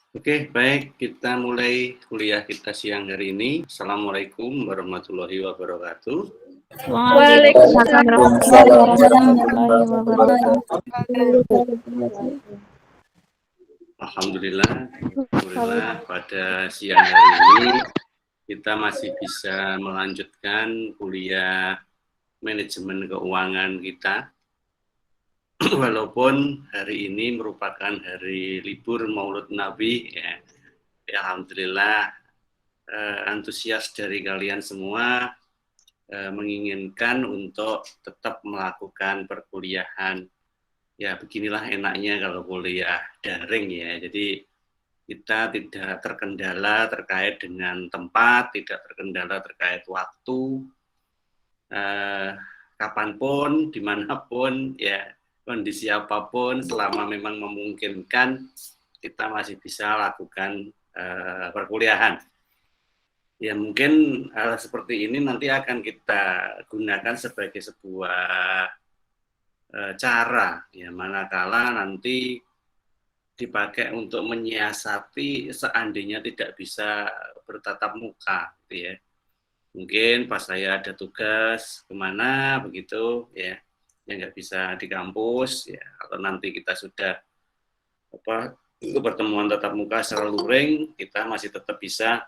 Oke, baik. Kita mulai kuliah kita siang hari ini. Assalamualaikum warahmatullahi wabarakatuh. Waalaikumsalam warahmatullahi wabarakatuh. Alhamdulillah pada siang hari ini kita masih bisa melanjutkan kuliah manajemen keuangan kita. Walaupun hari ini merupakan hari libur Maulid Nabi, ya, alhamdulillah antusias dari kalian semua menginginkan untuk tetap melakukan perkuliahan. Ya, beginilah enaknya kalau kuliah daring ya. Jadi kita tidak terkendala terkait dengan tempat, tidak terkendala terkait waktu, kapanpun, dimanapun, ya kondisi apapun, selama memang memungkinkan, kita masih bisa lakukan perkuliahan. Ya mungkin hal seperti ini nanti akan kita gunakan sebagai sebuah cara, ya manakala nanti dipakai untuk menyiasati seandainya tidak bisa bertatap muka, gitu ya. Mungkin pas saya ada tugas kemana begitu, ya, yang nggak bisa di kampus, ya, atau nanti kita sudah pertemuan tatap muka secara luring, kita masih tetap bisa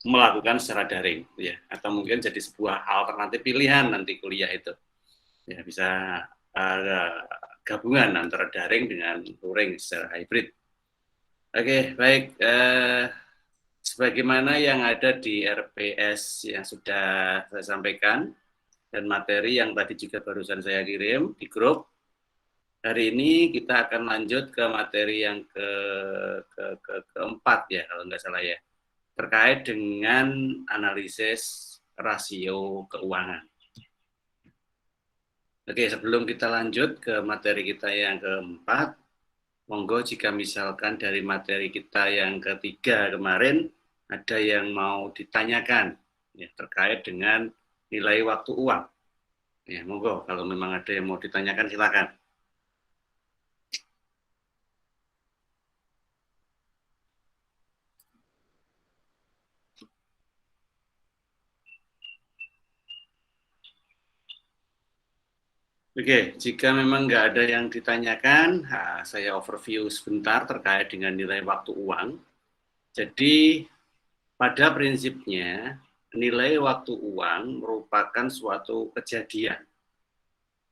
melakukan secara daring, ya, atau mungkin jadi sebuah alternatif pilihan nanti kuliah itu, ya bisa gabungan antara daring dengan luring secara hybrid. Oke, baik. Sebagaimana yang ada di RPS yang sudah saya sampaikan dan materi yang tadi juga barusan saya kirim di grup, hari ini kita akan lanjut ke materi yang keempat ya kalau nggak salah ya, terkait dengan analisis rasio keuangan. Oke, sebelum kita lanjut ke materi kita yang keempat, monggo jika misalkan dari materi kita yang ketiga kemarin ada yang mau ditanyakan ya, terkait dengan nilai waktu uang. Ya, monggo kalau memang ada yang mau ditanyakan silakan. Oke, jika memang nggak ada yang ditanyakan, saya overview sebentar terkait dengan nilai waktu uang. Jadi, pada prinsipnya, nilai waktu uang merupakan suatu kejadian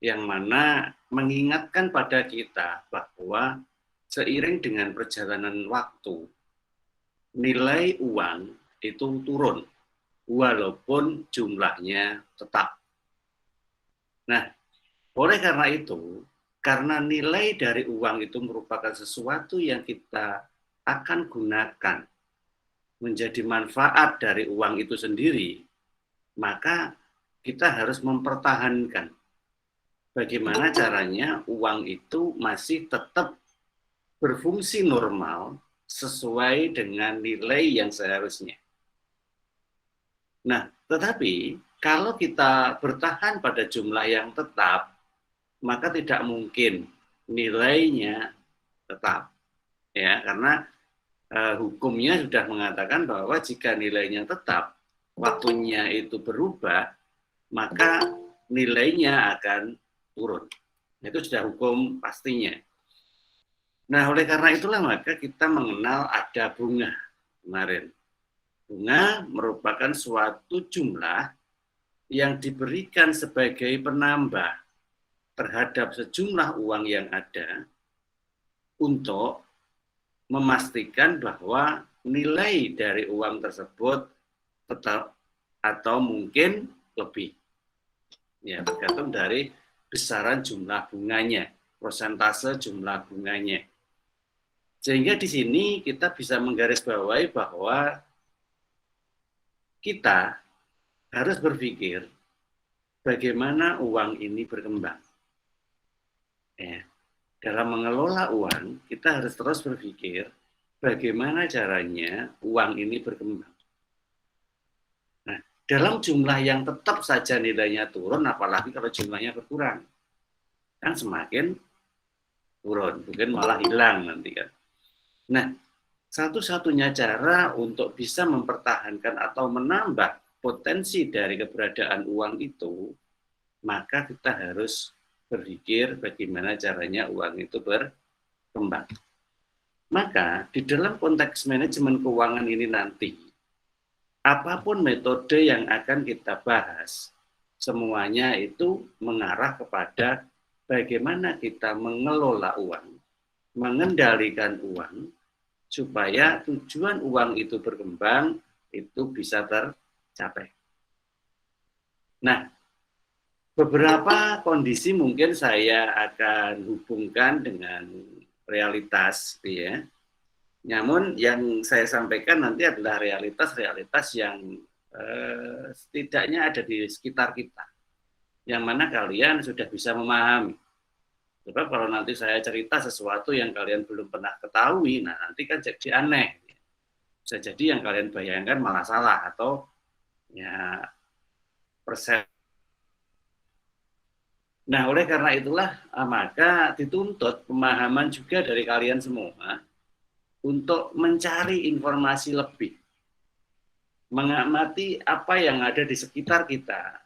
yang mana mengingatkan pada kita bahwa seiring dengan perjalanan waktu, nilai uang itu turun, walaupun jumlahnya tetap. Nah, oleh karena itu, karena nilai dari uang itu merupakan sesuatu yang kita akan gunakan menjadi manfaat dari uang itu sendiri, maka kita harus mempertahankan bagaimana caranya uang itu masih tetap berfungsi normal sesuai dengan nilai yang seharusnya. Nah, tetapi kalau kita bertahan pada jumlah yang tetap, maka tidak mungkin nilainya tetap, ya, karena hukumnya sudah mengatakan bahwa jika nilainya tetap, waktunya itu berubah, maka nilainya akan turun. Itu sudah hukum pastinya. Nah, oleh karena itulah maka kita mengenal ada bunga kemarin. Bunga merupakan suatu jumlah yang diberikan sebagai penambah terhadap sejumlah uang yang ada untuk memastikan bahwa nilai dari uang tersebut tetap atau mungkin lebih. Ya, tergantung dari besaran jumlah bunganya, persentase jumlah bunganya. Sehingga di sini kita bisa menggarisbawahi bahwa kita harus berpikir bagaimana uang ini berkembang. Ya. Dalam mengelola uang, kita harus terus berpikir bagaimana caranya uang ini berkembang. Nah, dalam jumlah yang tetap saja nilainya turun, apalagi kalau jumlahnya berkurang. Kan semakin turun, mungkin malah hilang nanti kan. Nah, satu-satunya cara untuk bisa mempertahankan atau menambah potensi dari keberadaan uang itu, maka kita harus berpikir bagaimana caranya uang itu berkembang. Maka di dalam konteks manajemen keuangan ini nanti, apapun metode yang akan kita bahas, semuanya itu mengarah kepada bagaimana kita mengelola uang, mengendalikan uang, supaya tujuan uang itu berkembang, itu bisa tercapai. Nah, beberapa kondisi mungkin saya akan hubungkan dengan realitas, ya. Namun yang saya sampaikan nanti adalah realitas-realitas yang setidaknya ada di sekitar kita, yang mana kalian sudah bisa memahami. Sebab kalau nanti saya cerita sesuatu yang kalian belum pernah ketahui, nah nanti kan jadi aneh. Bisa jadi yang kalian bayangkan malah salah atau ya persepsi. Nah, oleh karena itulah maka dituntut pemahaman juga dari kalian semua untuk mencari informasi lebih, mengamati apa yang ada di sekitar kita,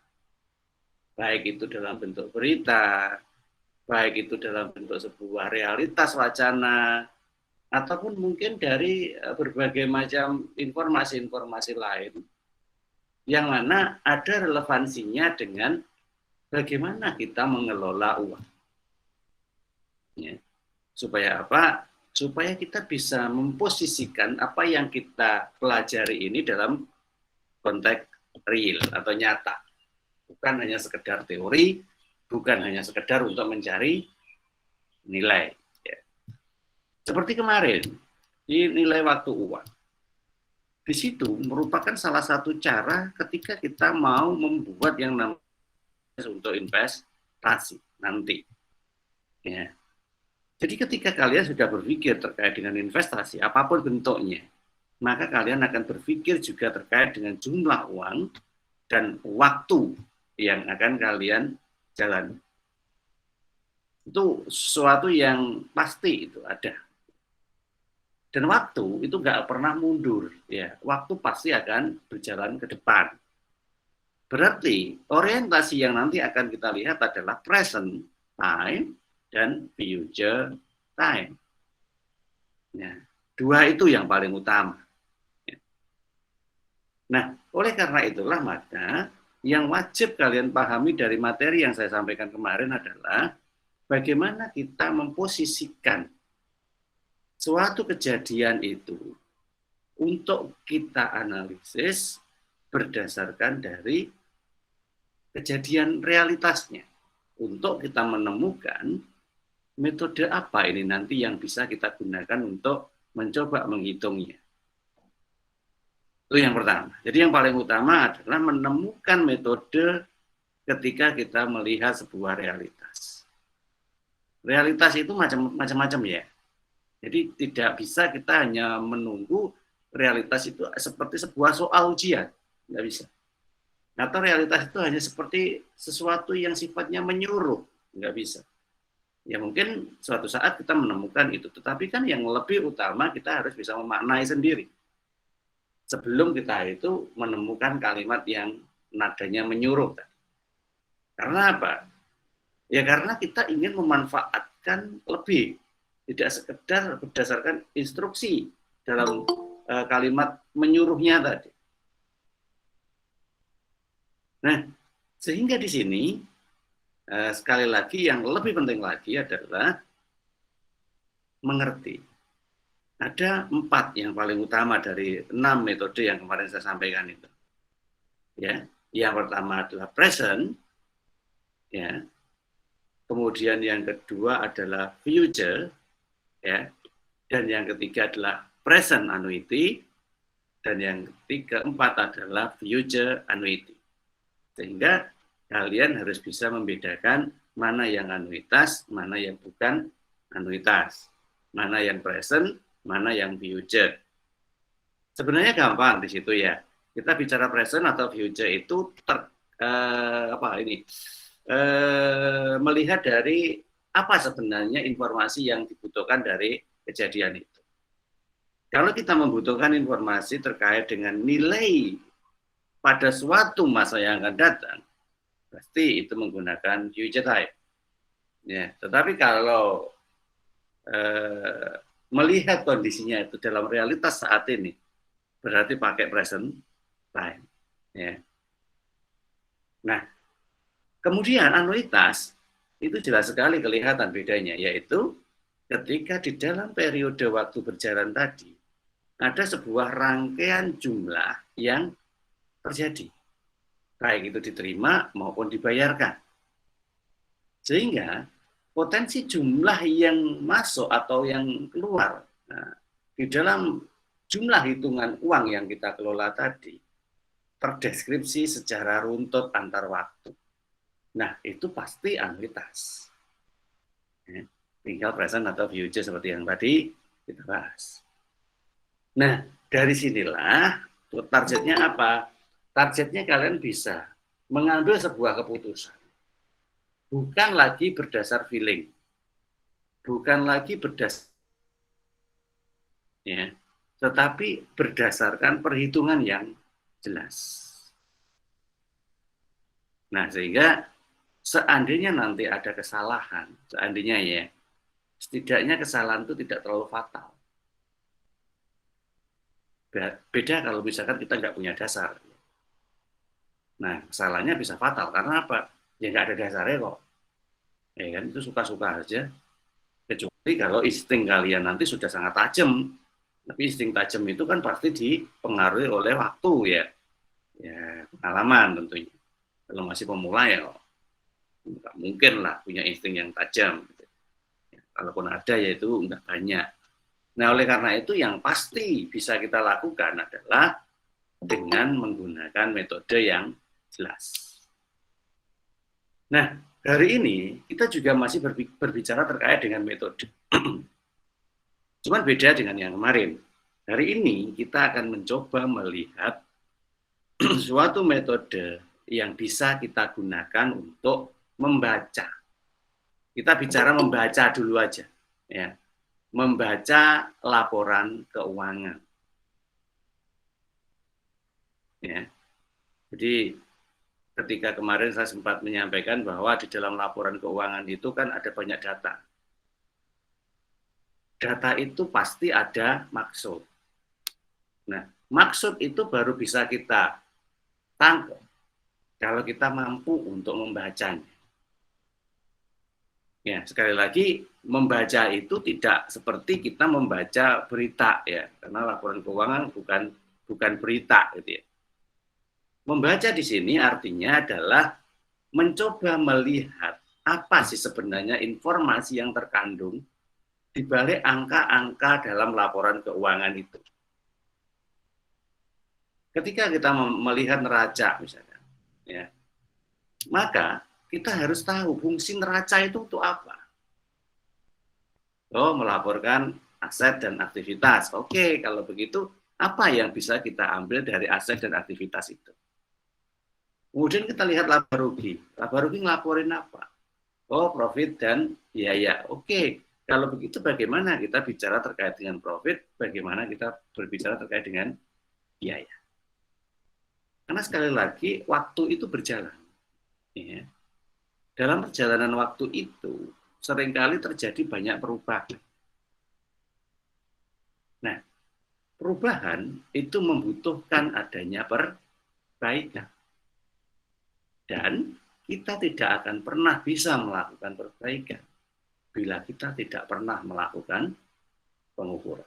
baik itu dalam bentuk berita, baik itu dalam bentuk sebuah realitas wacana, ataupun mungkin dari berbagai macam informasi-informasi lain, yang mana ada relevansinya dengan bagaimana kita mengelola uang. Ya. Supaya apa? Supaya kita bisa memposisikan apa yang kita pelajari ini dalam konteks real atau nyata. Bukan hanya sekedar teori, bukan hanya sekedar untuk mencari nilai. Ya. Seperti kemarin, di nilai waktu uang. Di situ merupakan salah satu cara ketika kita mau membuat yang namanya untuk investasi nanti. Ya. Jadi ketika kalian sudah berpikir terkait dengan investasi, apapun bentuknya, maka kalian akan berpikir juga terkait dengan jumlah uang dan waktu yang akan kalian jalani. Itu sesuatu yang pasti itu ada. Dan waktu itu nggak pernah mundur. Ya, waktu pasti akan berjalan ke depan. Berarti orientasi yang nanti akan kita lihat adalah present time dan future time. Ya, dua itu yang paling utama. Ya. Nah, oleh karena itulah maka yang wajib kalian pahami dari materi yang saya sampaikan kemarin adalah bagaimana kita memposisikan suatu kejadian itu untuk kita analisis berdasarkan dari kejadian realitasnya, untuk kita menemukan metode apa ini nanti yang bisa kita gunakan untuk mencoba menghitungnya. Itu yang pertama. Jadi yang paling utama adalah menemukan metode ketika kita melihat sebuah realitas. Realitas itu macam-macam ya. Jadi tidak bisa kita hanya menunggu realitas itu seperti sebuah soal ujian. Nggak bisa. Atau realitas itu hanya seperti sesuatu yang sifatnya menyuruh, nggak bisa. Ya mungkin suatu saat kita menemukan itu, tetapi kan yang lebih utama kita harus bisa memaknai sendiri. Sebelum kita itu menemukan kalimat yang nadanya menyuruh. Karena apa? Ya karena kita ingin memanfaatkan lebih, tidak sekedar berdasarkan instruksi dalam kalimat menyuruhnya tadi. Nah, sehingga di sini sekali lagi yang lebih penting lagi adalah mengerti. Ada 4 yang paling utama dari 6 metode yang kemarin saya sampaikan itu. Ya, yang pertama adalah present, ya. Kemudian yang kedua adalah future, ya. Dan yang ketiga adalah present annuity, dan yang keempat adalah future annuity. Sehingga kalian harus bisa membedakan mana yang anuitas, mana yang bukan anuitas, mana yang present, mana yang future. Sebenarnya gampang di situ ya. Kita bicara present atau future itu melihat dari apa sebenarnya informasi yang dibutuhkan dari kejadian itu. Kalau kita membutuhkan informasi terkait dengan nilai pada suatu masa yang akan datang, pasti itu menggunakan future time. Ya, tetapi kalau melihat kondisinya itu dalam realitas saat ini, berarti pakai present time. Ya. Nah, kemudian anuitas itu jelas sekali kelihatan bedanya, yaitu ketika di dalam periode waktu berjalan tadi ada sebuah rangkaian jumlah yang terjadi, baik itu diterima maupun dibayarkan. Sehingga potensi jumlah yang masuk atau yang keluar di dalam jumlah hitungan uang yang kita kelola tadi terdeskripsi secara runtut antar waktu. Nah, itu pasti anuitas. Tinggal present atau future seperti yang tadi kita bahas. Nah, dari sinilah targetnya apa? Targetnya kalian bisa mengambil sebuah keputusan. Bukan lagi berdasar feeling. Bukan lagi berdasar ya, tetapi berdasarkan perhitungan yang jelas. Nah, sehingga seandainya nanti ada kesalahan, seandainya ya, setidaknya kesalahan itu tidak terlalu fatal. Beda kalau misalkan kita nggak punya dasar. Nah, kesalahannya bisa fatal karena apa? Ya nggak ada dasarnya kok. Ya kan, itu suka-suka aja. Kecuali kalau insting kalian nanti sudah sangat tajam. Tapi insting tajam itu kan pasti dipengaruhi oleh waktu ya. Ya, pengalaman tentunya. Kalau masih pemula ya nggak mungkin lah punya insting yang tajam. Ya, kalaupun ada ya itu nggak banyak. Nah, oleh karena itu yang pasti bisa kita lakukan adalah dengan menggunakan metode yang jelas. Nah, hari ini kita juga masih berbicara terkait dengan metode. Cuman beda dengan yang kemarin. Hari ini kita akan mencoba melihat suatu metode yang bisa kita gunakan untuk membaca. Kita bicara membaca dulu aja, ya. Membaca laporan keuangan. Ya. Jadi ketika kemarin saya sempat menyampaikan bahwa di dalam laporan keuangan itu kan ada banyak data. Data itu pasti ada maksud. Nah, maksud itu baru bisa kita tangkap kalau kita mampu untuk membacanya. Ya, sekali lagi membaca itu tidak seperti kita membaca berita ya, karena laporan keuangan bukan berita gitu ya. Membaca di sini artinya adalah mencoba melihat apa sih sebenarnya informasi yang terkandung di balik angka-angka dalam laporan keuangan itu. Ketika kita melihat neraca misalnya, ya, maka kita harus tahu fungsi neraca itu untuk apa. Oh, melaporkan aset dan aktivitas. Oke, kalau begitu apa yang bisa kita ambil dari aset dan aktivitas itu? Kemudian kita lihat laba rugi. Laba rugi ngelaporin apa? Oh, profit dan biaya. Oke, kalau begitu bagaimana kita bicara terkait dengan profit, bagaimana kita berbicara terkait dengan biaya. Karena sekali lagi, waktu itu berjalan. Ya. Dalam perjalanan waktu itu, seringkali terjadi banyak perubahan. Nah, perubahan itu membutuhkan adanya perbaikan. Dan kita tidak akan pernah bisa melakukan perbaikan bila kita tidak pernah melakukan pengukuran.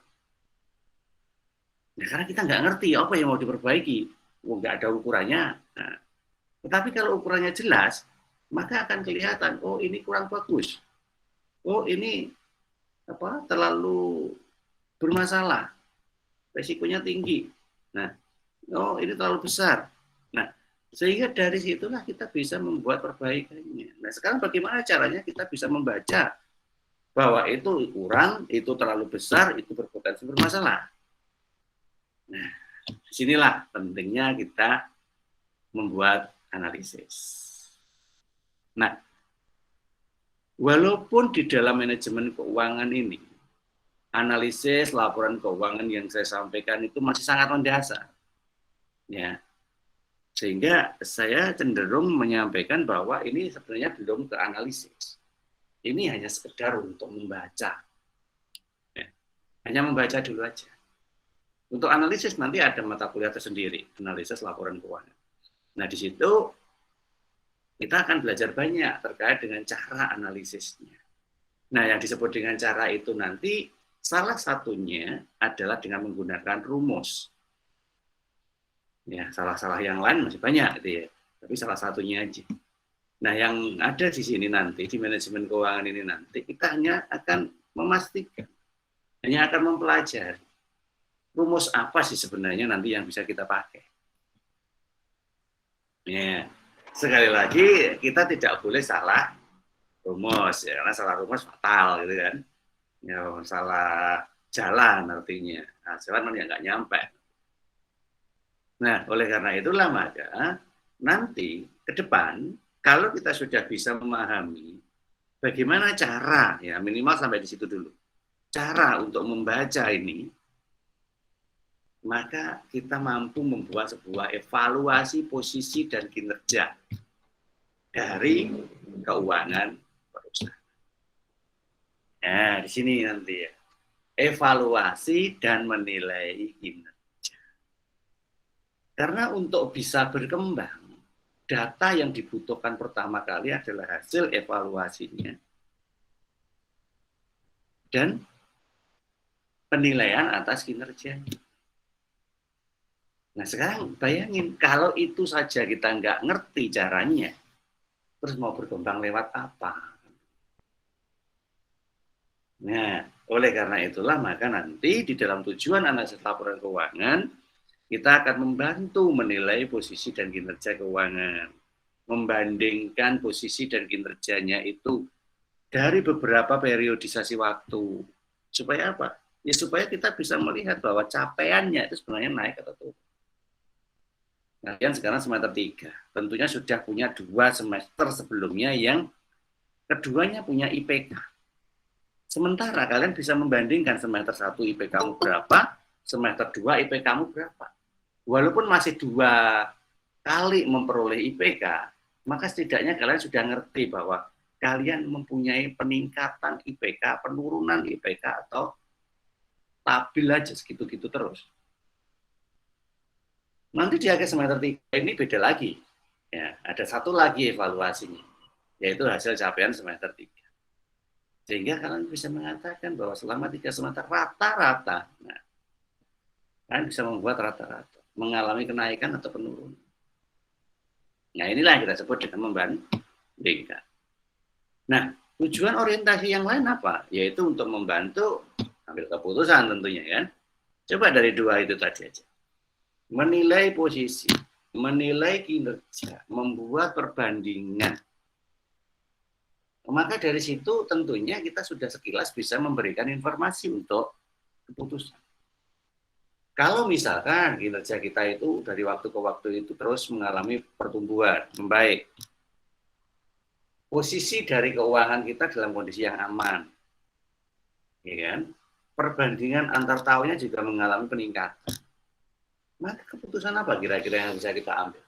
Nah, karena kita nggak ngerti apa yang mau diperbaiki, nggak ada ukurannya. Nah, tetapi kalau ukurannya jelas, maka akan kelihatan, oh ini kurang bagus, oh ini terlalu bermasalah, resikonya tinggi. Nah, oh ini terlalu besar. Nah, sehingga dari situlah kita bisa membuat perbaikannya. Nah, sekarang bagaimana caranya kita bisa membaca bahwa itu kurang, itu terlalu besar, itu berpotensi bermasalah. Nah, disinilah pentingnya kita membuat analisis. Nah, walaupun di dalam manajemen keuangan ini analisis laporan keuangan yang saya sampaikan itu masih sangat mendasar. Ya. Sehingga saya cenderung menyampaikan bahwa ini sebenarnya belum ke analisis. Ini hanya sekedar untuk membaca. Ya. Hanya membaca dulu aja. Untuk analisis nanti ada mata kuliah tersendiri, analisis laporan keuangan. Nah, di situ kita akan belajar banyak terkait dengan cara analisisnya. Nah, yang disebut dengan cara itu nanti salah satunya adalah dengan menggunakan rumus. Ya, salah-salah yang lain masih banyak gitu ya. Tapi salah satunya aja. Nah, yang ada di sini nanti di manajemen keuangan ini nanti kita hanya akan memastikan, hanya akan mempelajari rumus apa sih sebenarnya nanti yang bisa kita pakai. Ya, sekali lagi kita tidak boleh salah rumus ya, karena salah rumus fatal gitu kan. Ya, salah jalan artinya. Nah, jalan yang nggak nyampe. Nah, oleh karena itulah maka nanti ke depan kalau kita sudah bisa memahami bagaimana cara, ya minimal sampai di situ dulu, cara untuk membaca ini, maka kita mampu membuat sebuah evaluasi posisi dan kinerja dari keuangan perusahaan. Nah, di sini nanti ya, evaluasi dan menilai kinerja. Karena untuk bisa berkembang, data yang dibutuhkan pertama kali adalah hasil evaluasinya dan penilaian atas kinerjanya. Nah, sekarang bayangin kalau itu saja kita nggak ngerti caranya, terus mau berkembang lewat apa? Nah, oleh karena itulah maka nanti di dalam tujuan analisis laporan keuangan, kita akan membantu menilai posisi dan kinerja keuangan, membandingkan posisi dan kinerjanya itu dari beberapa periodisasi waktu. Supaya apa? Ya supaya kita bisa melihat bahwa capaiannya itu sebenarnya naik atau turun. Kalian sekarang semester 3, tentunya sudah punya 2 semester sebelumnya yang keduanya punya IPK. Sementara kalian bisa membandingkan semester 1 IPK-mu berapa, semester 2 IPK-mu berapa. Walaupun masih 2 kali memperoleh IPK, maka setidaknya kalian sudah ngerti bahwa kalian mempunyai peningkatan IPK, penurunan IPK, atau stabil aja segitu-gitu terus. Nanti di akhir semester 3 ini beda lagi. Ya, ada satu lagi evaluasinya, yaitu hasil capaian semester 3. Sehingga kalian bisa mengatakan bahwa selama 3 semester rata-rata, nah, kalian bisa membuat rata-rata, mengalami kenaikan atau penurunan. Nah, inilah yang kita sebut dengan membandingkan. Nah, tujuan orientasi yang lain apa? Yaitu untuk membantu ambil keputusan tentunya kan. Coba dari 2 itu tadi aja. Menilai posisi, menilai kinerja, membuat perbandingan. Maka dari situ tentunya kita sudah sekilas bisa memberikan informasi untuk keputusan. Kalau misalkan kinerja kita itu dari waktu ke waktu itu terus mengalami pertumbuhan, membaik. Posisi dari keuangan kita dalam kondisi yang aman. Ya kan? Perbandingan antar tahunnya juga mengalami peningkatan. Maka keputusan apa kira-kira yang bisa kita ambil?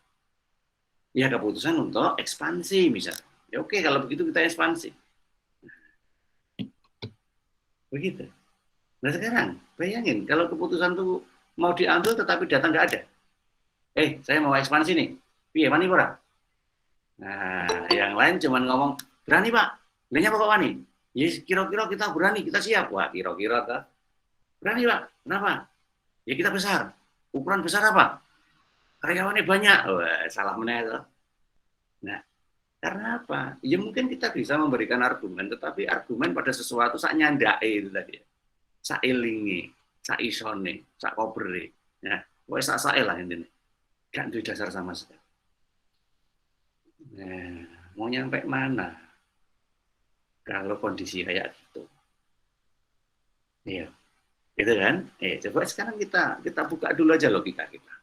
Ya keputusan untuk ekspansi misalnya. Ya oke, kalau begitu kita ekspansi. Begitu. Nah sekarang, bayangin kalau keputusan itu mau diambil tetapi data nggak ada. Saya mau ekspansi nih. Piye wani ora? Nah, yang lain cuma ngomong, berani Pak. Nanya Bapak wani? Ya kira-kira kita berani, kita siap. Wah, kira-kira kan. Berani Pak. Kenapa? Ya kita besar. Ukuran besar apa? Karyawannya banyak. Wah, salah menel. Nah, karena apa? Ya mungkin kita bisa memberikan argumen, tetapi argumen pada sesuatu sak nyandake itu tadi. Sak elingi, sak isone, sak kobere. Nah, wes sak lah intinya. Gak duwe dasar sama sekali. Nah, mau nyampe mana? Kalau kondisi kayak gitu. Iya. Gitu kan? Coba sekarang kita buka dulu aja logika kita.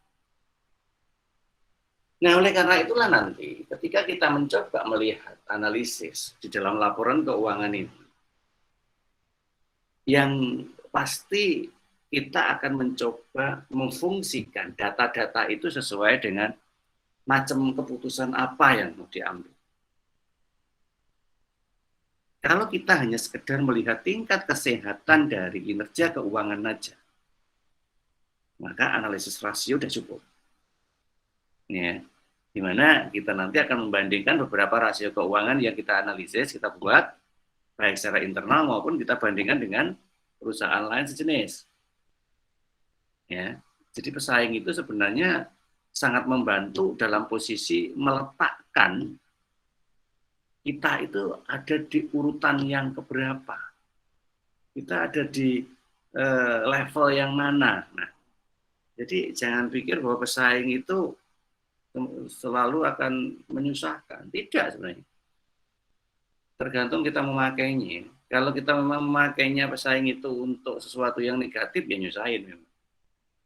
Nah, oleh karena itulah nanti ketika kita mencoba melihat analisis di dalam laporan keuangan ini, yang pasti kita akan mencoba memfungsikan data-data itu sesuai dengan macam keputusan apa yang mau diambil. Kalau kita hanya sekedar melihat tingkat kesehatan dari kinerja keuangan saja, maka analisis rasio sudah cukup. Ya, dimana kita nanti akan membandingkan beberapa rasio keuangan yang kita analisis, kita buat, baik secara internal maupun kita bandingkan dengan perusahaan lain sejenis. Ya, jadi pesaing itu sebenarnya sangat membantu dalam posisi meletakkan kita itu ada di urutan yang keberapa, kita ada di level yang mana. Nah, jadi jangan pikir bahwa pesaing itu selalu akan menyusahkan, tidak sebenarnya. Tergantung kita memakainya. Kalau kita memang memakainya pesaing itu untuk sesuatu yang negatif, ya nyusahin memang.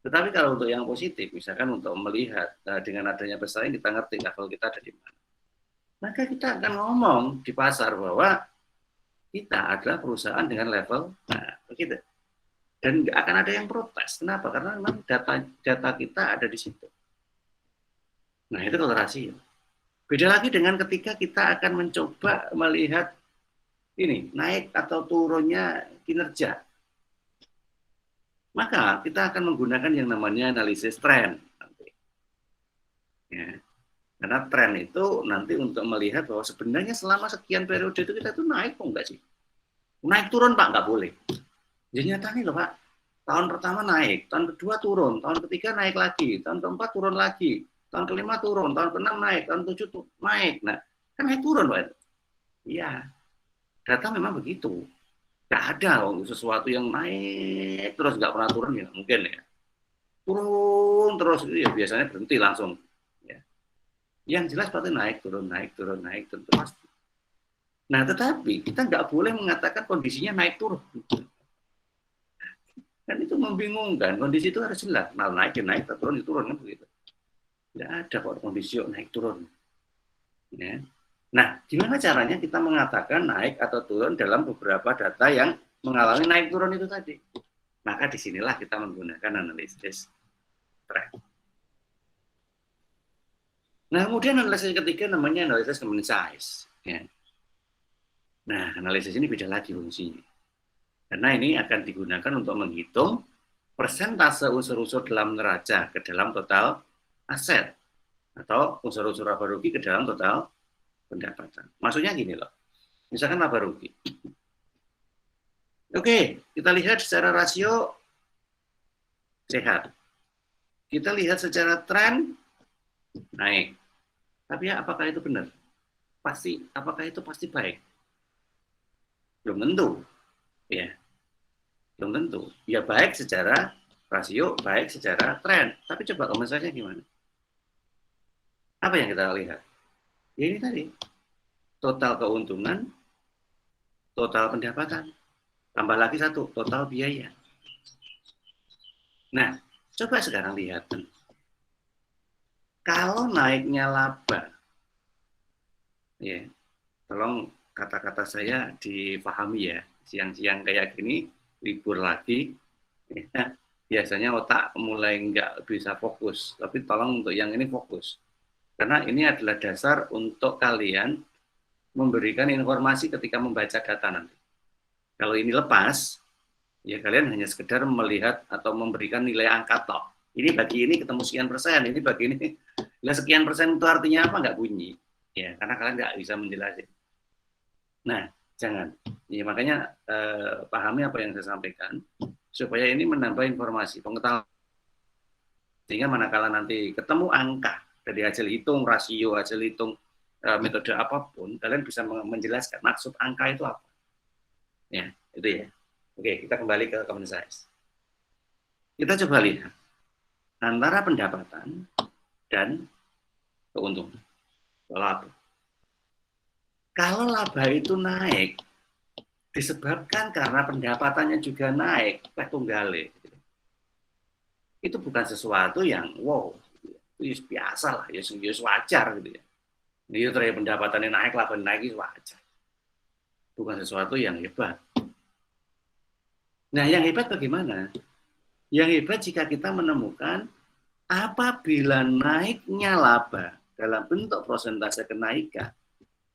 Tetapi kalau untuk yang positif, misalkan untuk melihat dengan adanya pesaing kita ngerti level kita ada di mana. Maka kita akan ngomong di pasar bahwa kita adalah perusahaan dengan level, nah begitu. Dan nggak akan ada yang protes. Kenapa? Karena memang data kita ada di situ. Nah itu kalau rasio. Beda lagi dengan ketika kita akan mencoba melihat ini naik atau turunnya kinerja. Maka kita akan menggunakan yang namanya analisis tren. Ya. Karena tren itu nanti untuk melihat bahwa sebenarnya selama sekian periode itu kita tuh naik kok enggak sih? Naik turun Pak, nggak boleh. Jadi nyata nih loh Pak, tahun pertama naik, tahun kedua turun, tahun ketiga naik lagi, tahun keempat turun lagi, tahun kelima turun, tahun keenam naik, tahun ketujuh naik. Nah, kan naik turun Pak. Iya, data memang begitu. Nggak ada sesuatu yang naik terus nggak pernah turun, ya mungkin ya. Turun terus ya biasanya berhenti langsung. Ya. Yang jelas pasti naik turun pasti. Nah tetapi kita nggak boleh mengatakan kondisinya naik turun. Kan itu membingungkan. Kondisi itu harus jelas. Nah naik turun kan begitu. Nggak ada kok kondisi naik turun. Ya. Nah, gimana caranya kita mengatakan naik atau turun dalam beberapa data yang mengalami naik turun itu tadi? Maka disinilah kita menggunakan analisis tren. Nah, kemudian analisis ketiga namanya analisis common size. Ya. Nah, analisis ini beda lagi fungsinya. Karena ini akan digunakan untuk menghitung persentase unsur-unsur dalam neraca ke dalam total aset atau unsur-unsur laba rugi ke dalam total pendapatan. Maksudnya gini loh, misalkan laba rugi. Oke, kita lihat secara rasio sehat. Kita lihat secara tren naik. Tapi ya, apakah itu benar? Apakah itu pasti baik? Belum tentu. Ya. Belum tentu. Ya baik secara rasio, baik secara tren. Tapi coba komentarnya gimana? Apa yang kita lihat? Ya ini tadi, total keuntungan, total pendapatan, tambah lagi satu, total biaya. Nah, coba sekarang lihat. Kalau naiknya laba, ya, tolong kata-kata saya dipahami ya, siang-siang kayak gini, libur lagi, ya, biasanya otak mulai nggak bisa fokus, tapi tolong untuk yang ini fokus. Karena ini adalah dasar untuk kalian memberikan informasi ketika membaca data nanti. Kalau ini lepas, ya kalian hanya sekedar melihat atau memberikan nilai angka toh. Ini bagi ini ketemu sekian persen, ini bagi ini. Nah, sekian persen itu artinya apa? Nggak bunyi. Ya, karena kalian nggak bisa menjelaskan. Nah, jangan. Ya, makanya pahami apa yang saya sampaikan, supaya ini menambah informasi, pengetahuan. Sehingga manakala nanti ketemu angka, dari hasil hitung, rasio, hasil hitung, metode apapun, kalian bisa menjelaskan maksud angka itu apa. Ya, itu ya. Oke, kita kembali ke common size. Kita coba lihat antara pendapatan dan keuntungan. Laba. Kalau laba itu naik, disebabkan karena pendapatannya juga naik, tunggale. Itu bukan sesuatu yang wow, itu biasa lah, ya wajar gitu ya. Ini ternyata pendapatannya naik, laba naik itu wajar. Bukan sesuatu yang hebat. Nah, yang hebat bagaimana? Yang hebat jika kita menemukan apabila naiknya laba dalam bentuk persentase kenaikan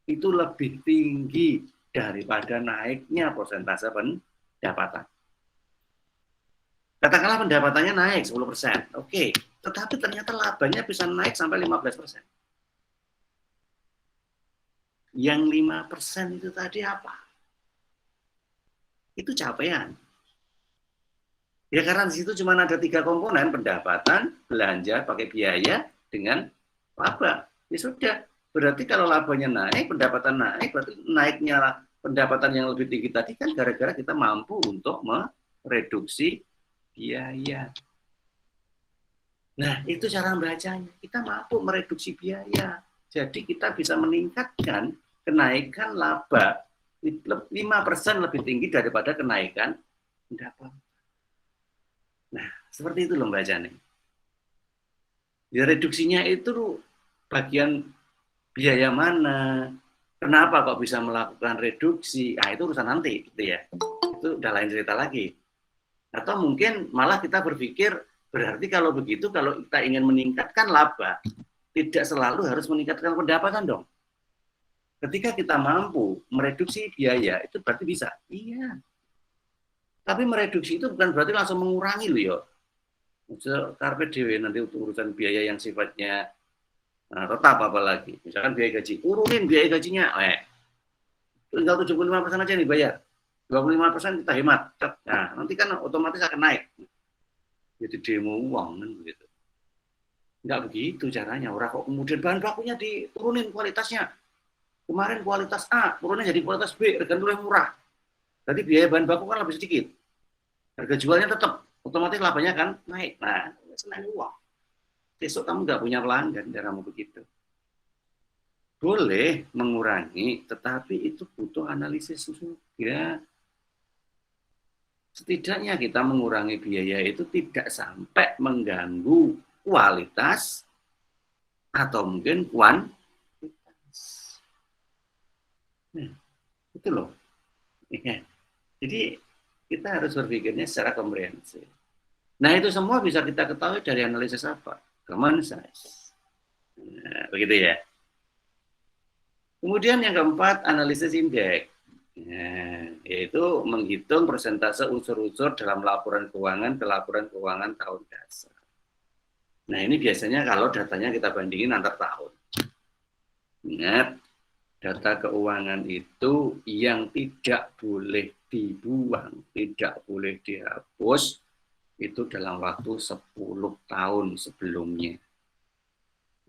itu lebih tinggi daripada naiknya persentase pendapatan. Katakanlah pendapatannya naik 10%, oke. Tetapi ternyata labanya bisa naik sampai 15%. Yang 5% itu tadi apa? Itu capaian. Ya karena di situ cuma ada 3 komponen, pendapatan, belanja, pakai biaya, dengan laba. Ya sudah, berarti kalau labanya naik, pendapatan naik, berarti naiknya pendapatan yang lebih tinggi tadi kan gara-gara kita mampu untuk mereduksi biaya. Nah, itu cara membacanya. Kita mampu mereduksi biaya. Jadi kita bisa meningkatkan kenaikan laba 5% lebih tinggi daripada kenaikan pendapatan. Nah, seperti itu loh Mbak Jani. Ya, reduksinya itu bagian biaya mana? Kenapa kok bisa melakukan reduksi? Nah, itu urusan nanti, gitu ya. Itu udah lain cerita lagi. Atau mungkin malah kita berpikir, berarti kalau begitu, kalau kita ingin meningkatkan laba, tidak selalu harus meningkatkan pendapatan dong. Ketika kita mampu mereduksi biaya, itu berarti bisa. Iya. Tapi mereduksi itu bukan berarti langsung mengurangi loh ya. Karpet dewe nanti untuk urusan biaya yang sifatnya tetap apalagi. Misalkan biaya gaji, turunin biaya gajinya. Tinggal 75% aja nih bayar. 25% kita hemat. Nah, nanti kan otomatis akan naik. Jadi demo uang kan begitu. Enggak begitu caranya. Orang kok kemudian bahan bakunya diturunin kualitasnya. Kemarin kualitas A, turunnya jadi kualitas B, harganya lebih murah. Jadi biaya bahan baku kan lebih sedikit. Harga jualnya tetap, otomatis labanya kan naik. Nah, senang uang. Besok kamu nggak punya pelanggan, caramu begitu. Boleh mengurangi, tetapi itu butuh analisis juga. Setidaknya kita mengurangi biaya itu tidak sampai mengganggu kualitas atau mungkin kuantitas. Nah, itu loh. Jadi kita harus berpikirnya secara komprehensif. Nah, itu semua bisa kita ketahui dari analisis apa? Common sense. Nah, begitu ya. Kemudian yang keempat, analisis indeks. Nah, yaitu menghitung persentase unsur-unsur dalam laporan keuangan ke laporan keuangan tahun dasar. Nah, ini biasanya kalau datanya kita bandingin antar tahun. Ingat, data keuangan itu yang tidak boleh dibuang, tidak boleh dihapus, itu dalam waktu 10 tahun sebelumnya.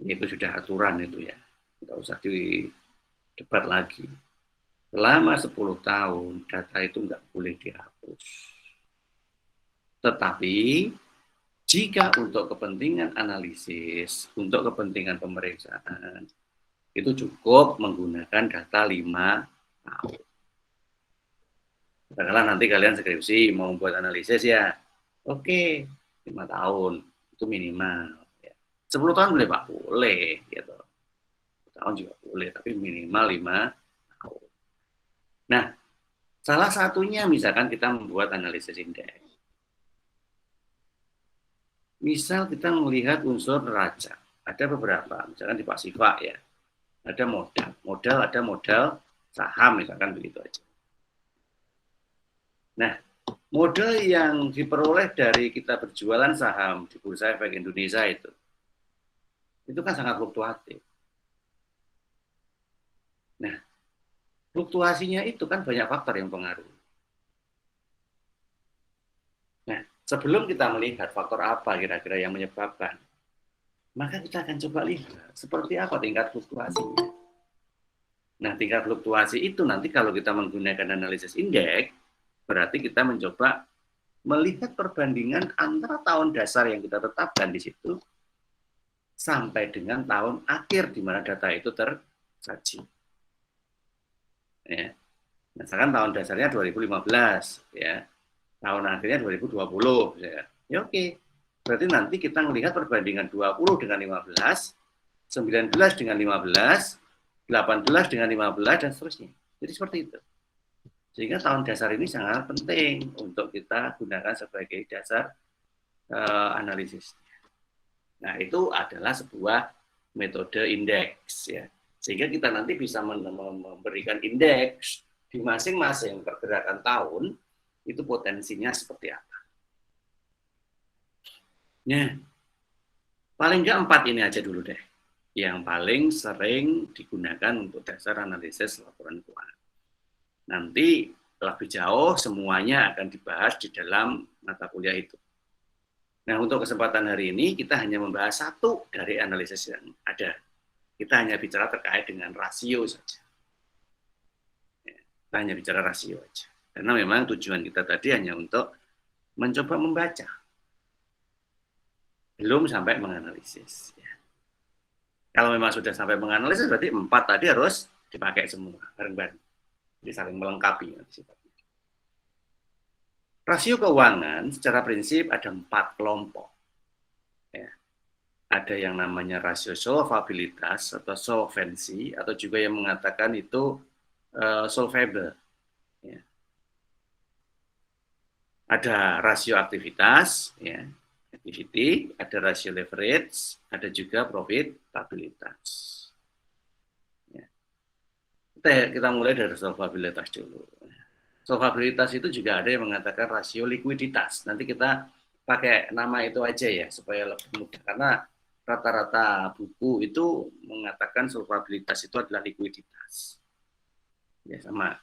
Itu sudah aturan itu ya, tidak usah didebat lagi. Selama 10 tahun, data itu nggak boleh dihapus. Tetapi, jika untuk kepentingan analisis, untuk kepentingan pemeriksaan, itu cukup menggunakan data 5 tahun. Katakanlah nanti kalian skripsi mau buat analisis ya, oke, 5 tahun itu minimal. 10 tahun boleh Pak? Boleh. Gitu. 10 tahun juga boleh, tapi minimal 5 tahun. Nah, salah satunya misalkan kita membuat analisis indeks. Misal kita melihat unsur neraca, ada beberapa, misalkan di Pasifa ya, ada modal, ada modal saham misalkan begitu aja. Nah, modal yang diperoleh dari kita berjualan saham di Bursa Efek Indonesia itu kan sangat fluktuatif. Nah, fluktuasinya itu kan banyak faktor yang pengaruh. Nah, sebelum kita melihat faktor apa kira-kira yang menyebabkan, maka kita akan coba lihat seperti apa tingkat fluktuasinya. Nah, tingkat fluktuasi itu nanti kalau kita menggunakan analisis indeks, berarti kita mencoba melihat perbandingan antara tahun dasar yang kita tetapkan di situ sampai dengan tahun akhir di mana data itu tersaji. Ya. Misalkan tahun dasarnya 2015, ya. Tahun akhirnya 2020, ya. Ya oke. Berarti nanti kita melihat perbandingan 20 dengan 15, 19 dengan 15, 18 dengan 15 dan seterusnya. Jadi seperti itu. Sehingga tahun dasar ini sangat penting untuk kita gunakan sebagai dasar analisis. Nah, itu adalah sebuah metode indeks ya. Sehingga kita nanti bisa memberikan indeks di masing-masing pergerakan tahun itu potensinya seperti apa. Nah, paling nggak 4 ini aja dulu deh. Yang paling sering digunakan untuk dasar analisis laporan keuangan. Nanti lebih jauh semuanya akan dibahas di dalam mata kuliah itu. Nah, untuk kesempatan hari ini kita hanya membahas satu dari analisis yang ada. Kita hanya bicara terkait dengan rasio saja. Kita hanya bicara rasio saja. Karena memang tujuan kita tadi hanya untuk mencoba membaca. Belum sampai menganalisis. Ya. Kalau memang sudah sampai menganalisis, berarti 4 tadi harus dipakai semua, bareng-bareng. Jadi saling melengkapi. Rasio keuangan secara prinsip ada 4 kelompok. Ya. Ada yang namanya rasio solvabilitas atau solvency, atau juga yang mengatakan itu solvable. Ya. Ada rasio aktivitas, ya, activity, ada rasio leverage, ada juga profitabilitas. Ya. Kita mulai dari solvabilitas dulu. Solvabilitas itu juga ada yang mengatakan rasio likuiditas. Nanti kita pakai nama itu aja ya, supaya lebih mudah. Karena rata-rata buku itu mengatakan solvabilitas itu adalah likuiditas. Ya, sama.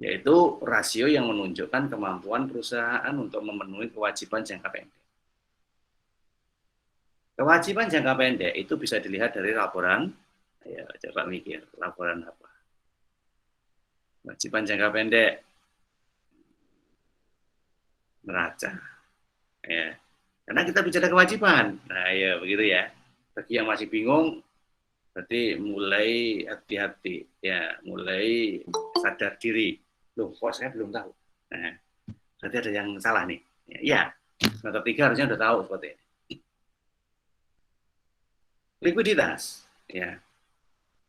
Yaitu rasio yang menunjukkan kemampuan perusahaan untuk memenuhi kewajiban jangka pendek. Kewajiban jangka pendek itu bisa dilihat dari laporan, ya coba mikir, laporan apa? Kewajiban jangka pendek, neraca. Ya. Karena kita bicara kewajiban. Nah, ya begitu ya. Bagi yang masih bingung, berarti mulai hati-hati, ya, mulai sadar diri. Loh, kok saya belum tahu. Nah, berarti ada yang salah nih. Ya, semester 3 harusnya udah tahu seperti ini. Likuiditas, ya.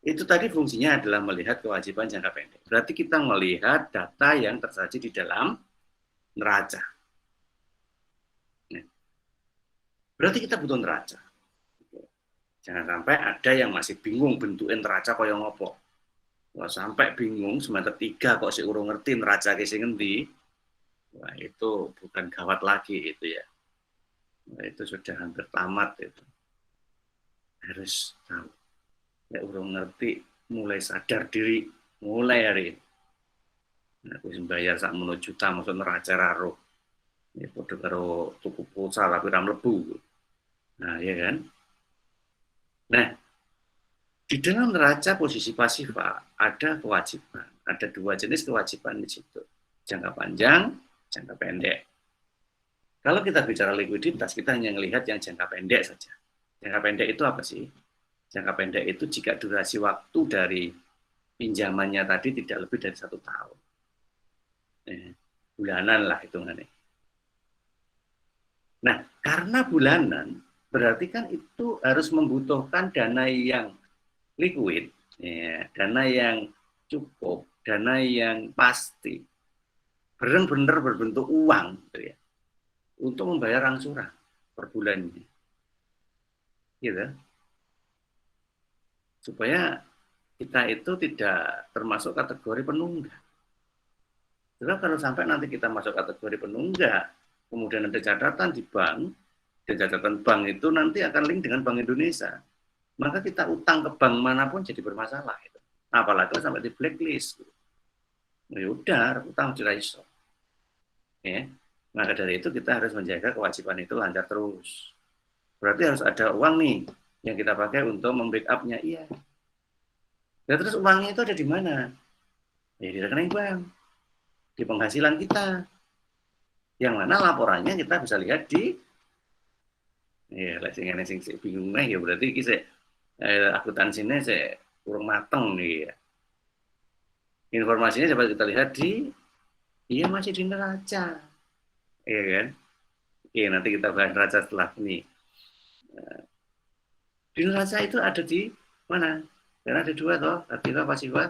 Itu tadi fungsinya adalah melihat kewajiban jangka pendek. Berarti kita melihat data yang tersaji di dalam neraca. Berarti kita butuh neraca. Jangan sampai ada yang masih bingung bentukin neraca kaya ngopo. Kalau sampai bingung semester 3 kok si urung ngerti neraca ke sing endi, wah itu bukan gawat lagi itu ya. Wah, itu sudah hampir tamat itu. Harus tahu. Ya urung ngerti, mulai sadar diri, mulai hari ini. Nah, aku bayar sak menuju juta maksud neraca raro. Ini podo karo tuku pulsa tapi ram lebu. Nah, ya kan? Nah, di dalam neraca posisi pasif ada kewajiban. Ada 2 jenis kewajiban di situ. Jangka panjang, jangka pendek. Kalau kita bicara likuiditas, kita hanya melihat yang jangka pendek saja. Jangka pendek itu apa sih? Jangka pendek itu jika durasi waktu dari pinjamannya tadi tidak lebih dari 1 tahun. Bulanan lah hitungannya. Nah, karena bulanan, berarti kan itu harus membutuhkan dana yang liquid, ya, dana yang cukup, dana yang pasti, benar-benar berbentuk uang, gitu ya, untuk membayar angsuran per bulannya, gitu, supaya kita itu tidak termasuk kategori penunggak. Sebab kalau sampai nanti kita masuk kategori penunggak, kemudian ada catatan di bank, dan catatan bank itu nanti akan link dengan Bank Indonesia, maka kita utang ke bank manapun jadi bermasalah. Gitu. Apalagi sampai di blacklist. Ya udah, utang tidak iso. Ya. Maka dari itu kita harus menjaga kewajiban itu lancar terus. Berarti harus ada uang nih yang kita pakai untuk membackup-nya. Iya. Ya, terus uangnya itu ada di mana? Ya di rekening bank. Di penghasilan kita. Yang mana laporannya kita bisa lihat di ya, sing bingung ya berarti iki akuntansinya saya kurang mateng nih ya. Informasinya dapat kita lihat di iya masih di neraca. Iya kan? Oke, nanti kita bahas neraca setelah ini. Di neraca itu ada di mana? Karena ada 2 toh, aktiva pasiva.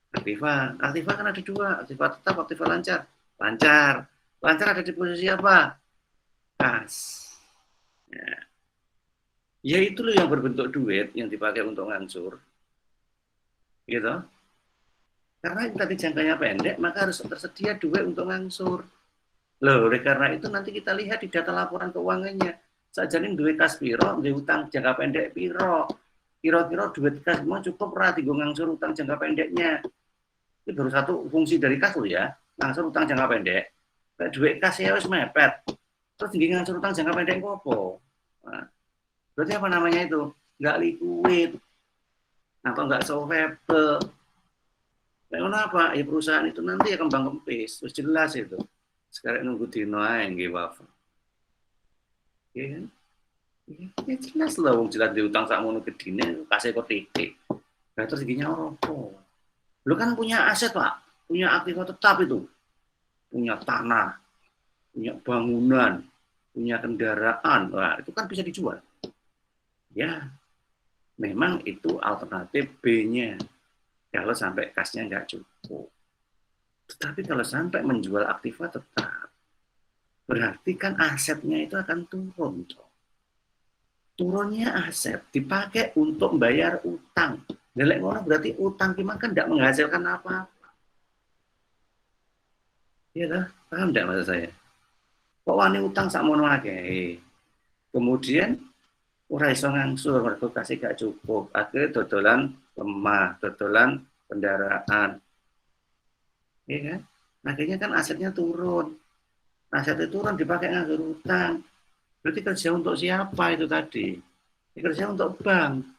Aktiva kan ada dua, aktiva tetap, aktiva lancar. Lancar ada di posisi apa? Kas. Ya itu loh yang berbentuk duit yang dipakai untuk ngangsur, gitu. Karena tadi jangkanya pendek, maka harus tersedia duit untuk ngangsur. Loh, oleh karena itu nanti kita lihat di data laporan keuangannya. Sajane duit kas piro, duit utang jangka pendek piro. Kira-kira duit kas mau cukup ora dienggo ngangsur utang jangka pendeknya. Itu baru satu fungsi dari kas loh ya, ngangsur utang jangka pendek. Kayak duit kas ya wis mepet. Terus tinggi ngangsur utang jangka pendek apa? Nah, berarti apa namanya itu? Nggak liquid atau nggak solvable. Kenapa? Ya perusahaan itu nanti akan kembang kempis, terus jelas itu. Sekarang nunggu dino ae nggih wafa. Ya kan? Ya jelas lah wong jelas diutang sakmono gedine kasih kok titik. Lah terus ginya opo? Lu kan punya aset, Pak. Punya aktiva tetap itu. Punya tanah, punya bangunan, punya kendaraan. Wah, itu kan bisa dijual. Ya, memang itu alternatif B-nya. Kalau sampai kasnya nggak cukup. Tetapi kalau sampai menjual aktiva tetap, berarti kan asetnya itu akan turun. Turunnya aset dipakai untuk membayar utang. Lelek ngono berarti utang gimana kan tidak menghasilkan apa-apa. Iya lah, paham tidak maksud saya? Kok wani utang sakmono akeh. Kemudian ora iso ngangsur, mergo kasih gak cukup. Akhirnya dodolan lemah, dodolan kendaraan. Iya kan? Akhirnya kan asetnya turun. Asetnya turun dipakai ngangsur utang. Berarti kerja untuk siapa itu tadi? Kerja untuk bank.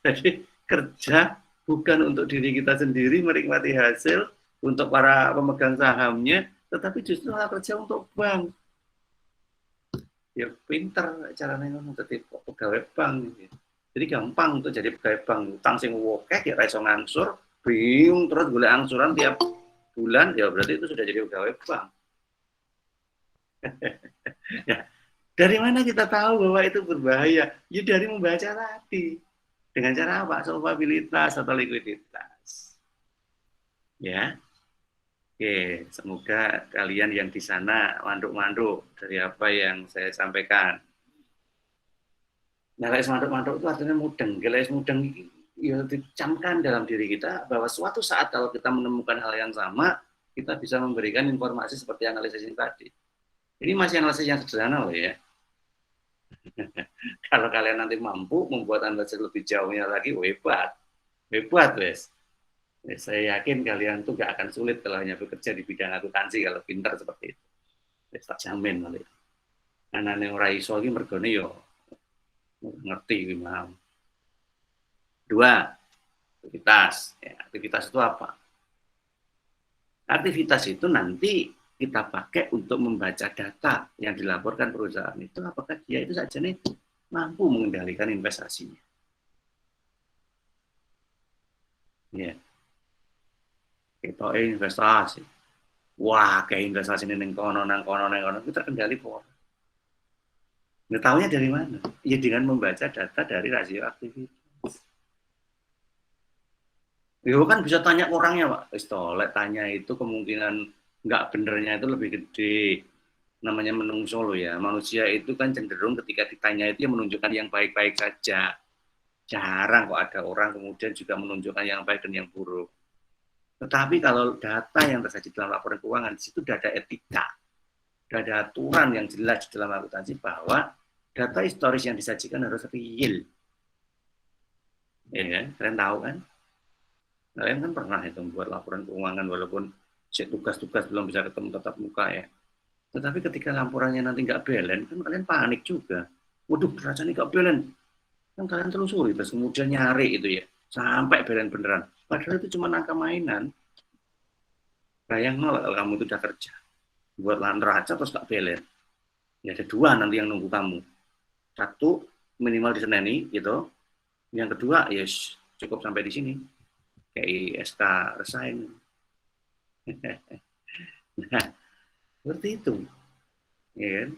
Jadi kerja bukan untuk diri kita sendiri menikmati hasil untuk para pemegang sahamnya, tetapi justru malah kerja untuk bank. Ya pinter caranya ngono dadi pegawai bank. Jadi gampang untuk jadi pegawai bank, utang sing akeh ya iso ngangsur, bingung terus golek angsuran tiap bulan, ya berarti itu sudah jadi pegawai bank. Ya, dari mana kita tahu bahwa itu berbahaya? Ya dari membaca tadi. Dengan cara apa? Solvabilitas atau likuiditas. Ya. Oke, semoga kalian yang di sana manduk-manduk dari apa yang saya sampaikan. Nah, manduk-manduk itu artinya mudeng. Geles mudeng ya dicamkan dalam diri kita bahwa suatu saat kalau kita menemukan hal yang sama, kita bisa memberikan informasi seperti analisis ini tadi. Ini masih analisis yang sederhana loh ya. Kalau kalian nanti mampu membuat analisis lebih jauhnya lagi, hebat. Hebat, wes. Saya yakin kalian tuh gak akan sulit kalau hanya bekerja di bidang akuntansi kalau pintar seperti itu. Tak jamin nanti. Anak-anak yang iso iki mergone yo ngerti gimana. Dua, aktivitas. Ya, aktivitas itu apa? Aktivitas itu nanti kita pakai untuk membaca data yang dilaporkan perusahaan itu, apakah dia itu saja nih mampu mengendalikan investasinya. Ya. Kita investasi. Wah, kayak investasi ini nang kono, itu terkendali po. Nggak tahunya dari mana? Ya dengan membaca data dari rasio aktivitas. Ya kan bisa tanya orangnya, Pak. Istolek tanya itu kemungkinan nggak benernya itu lebih gede. Namanya menungso loh ya. Manusia itu kan cenderung ketika ditanya itu ya menunjukkan yang baik-baik saja. Jarang kok ada orang kemudian juga menunjukkan yang baik dan yang buruk. Tetapi kalau data yang tersaji dalam laporan keuangan, di situ sudah ada etika, sudah ada aturan yang jelas di dalam akuntansi bahwa data historis yang disajikan harus real. Ya kan? Kalian tahu kan? Kalian kan pernah itu membuat laporan keuangan walaupun tugas-tugas belum bisa ketemu tatap muka ya. Tetapi ketika laporannya nanti nggak balance, kan kalian panik juga. Waduh, rasanya nggak balance. Kan kalian telusuri, terus kemudian nyari itu ya, sampai balance beneran. Padahal itu cuma angka mainan. Bayang nol kalau kamu itu udah kerja. Buat neraca terus gak balance. Ya ada dua nanti yang nunggu kamu. Satu, minimal diseneni gitu. Yang kedua, yes, cukup sampai di sini. Kayak SK resign. Nah, seperti itu. Ya.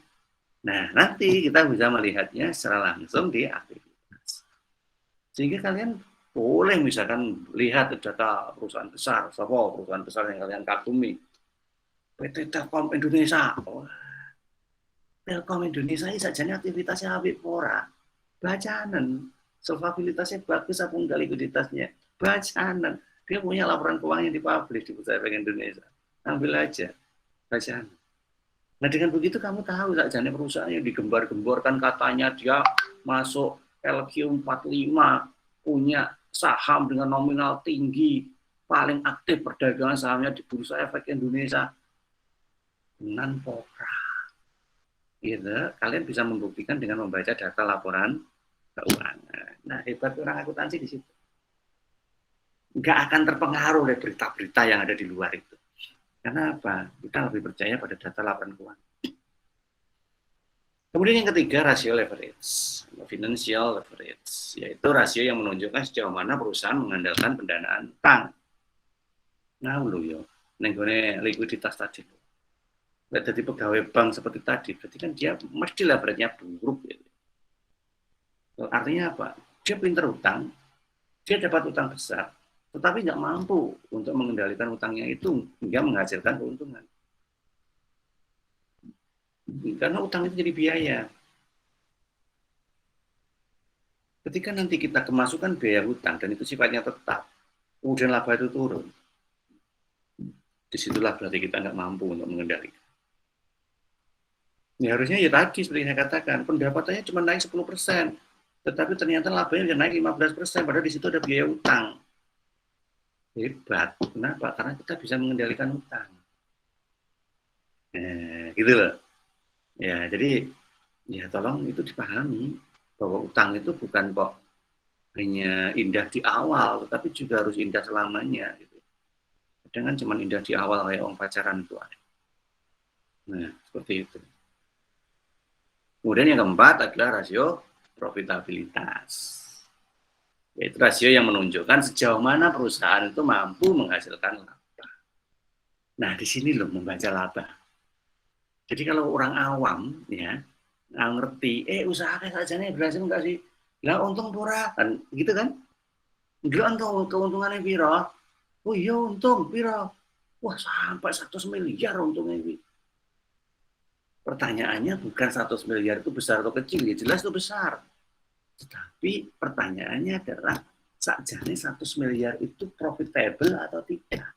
Nah, nanti kita bisa melihatnya secara langsung di aktivitas. Sehingga kalian Boleh misalkan lihat data perusahaan besar, perusahaan besar yang kalian kagumi, PT Telkom Indonesia. Oh, Telkom Indonesia ini saja aktivitasnya apik ora. Bacanan, solvabilitasnya bagus apa enggak likuiditasnya. Bacanan, dia punya laporan keuangan yang dipublish di Bursa Efek Indonesia. Ambil aja, bacaan. Nah dengan begitu kamu tahu saja perusahaan yang digembar-gemborkan katanya dia masuk LQ45, punya saham dengan nominal tinggi, paling aktif perdagangan sahamnya di Bursa Efek Indonesia. Dengan pokra. Gitu, kalian bisa membuktikan dengan membaca data laporan keuangan. Nah, hebat orang akuntansi di situ. Nggak akan terpengaruh oleh berita-berita yang ada di luar itu. Karena apa? Kita lebih percaya pada data laporan keuangan. Kemudian yang ketiga, rasio leverage. Financial leverage, yaitu rasio yang menunjukkan sejauh mana perusahaan mengandalkan pendanaan utang. Nah, yo, nenggone likuiditas tadi. Jadi pegawai bank seperti tadi, berarti kan dia mesti leverage-nya buruk. Gitu. Artinya apa? Dia pinter utang, dia dapat utang besar, tetapi nggak mampu untuk mengendalikan utangnya itu hingga menghasilkan keuntungan. Karena utang itu jadi biaya. Ketika nanti kita kemasukan biaya hutang dan itu sifatnya tetap, kemudian laba itu turun, disitulah berarti kita nggak mampu untuk mengendalikan. Ya harusnya ya tadi seperti saya katakan, pendapatannya cuma naik 10%, tetapi ternyata labanya bisa naik 15%, padahal di situ ada biaya utang. Hebat. Kenapa? Karena kita bisa mengendalikan utang. Gitu loh. Ya, jadi ya tolong itu dipahami bahwa utang itu bukan kok hanya indah di awal, tetapi juga harus indah selamanya. Gitu. Kadang kan cuma indah di awal kayak orang pacaran itu ada. Nah, seperti itu. Kemudian yang keempat adalah rasio profitabilitas. Yaitu rasio yang menunjukkan sejauh mana perusahaan itu mampu menghasilkan laba. Nah, di sini loh membaca laba. Jadi kalau orang awam ya nggak ngerti, usaha kayak saja nih berhasil nggak sih? Lah untung pura kan, gitu kan? Enggak untung keuntungannya piro? Oh iya untung piro? Wah sampai 100 miliar untungnya ini. Pertanyaannya bukan 100 miliar itu besar atau kecil, ya jelas itu besar. Tetapi pertanyaannya adalah sakjane 100 miliar itu profitable atau tidak?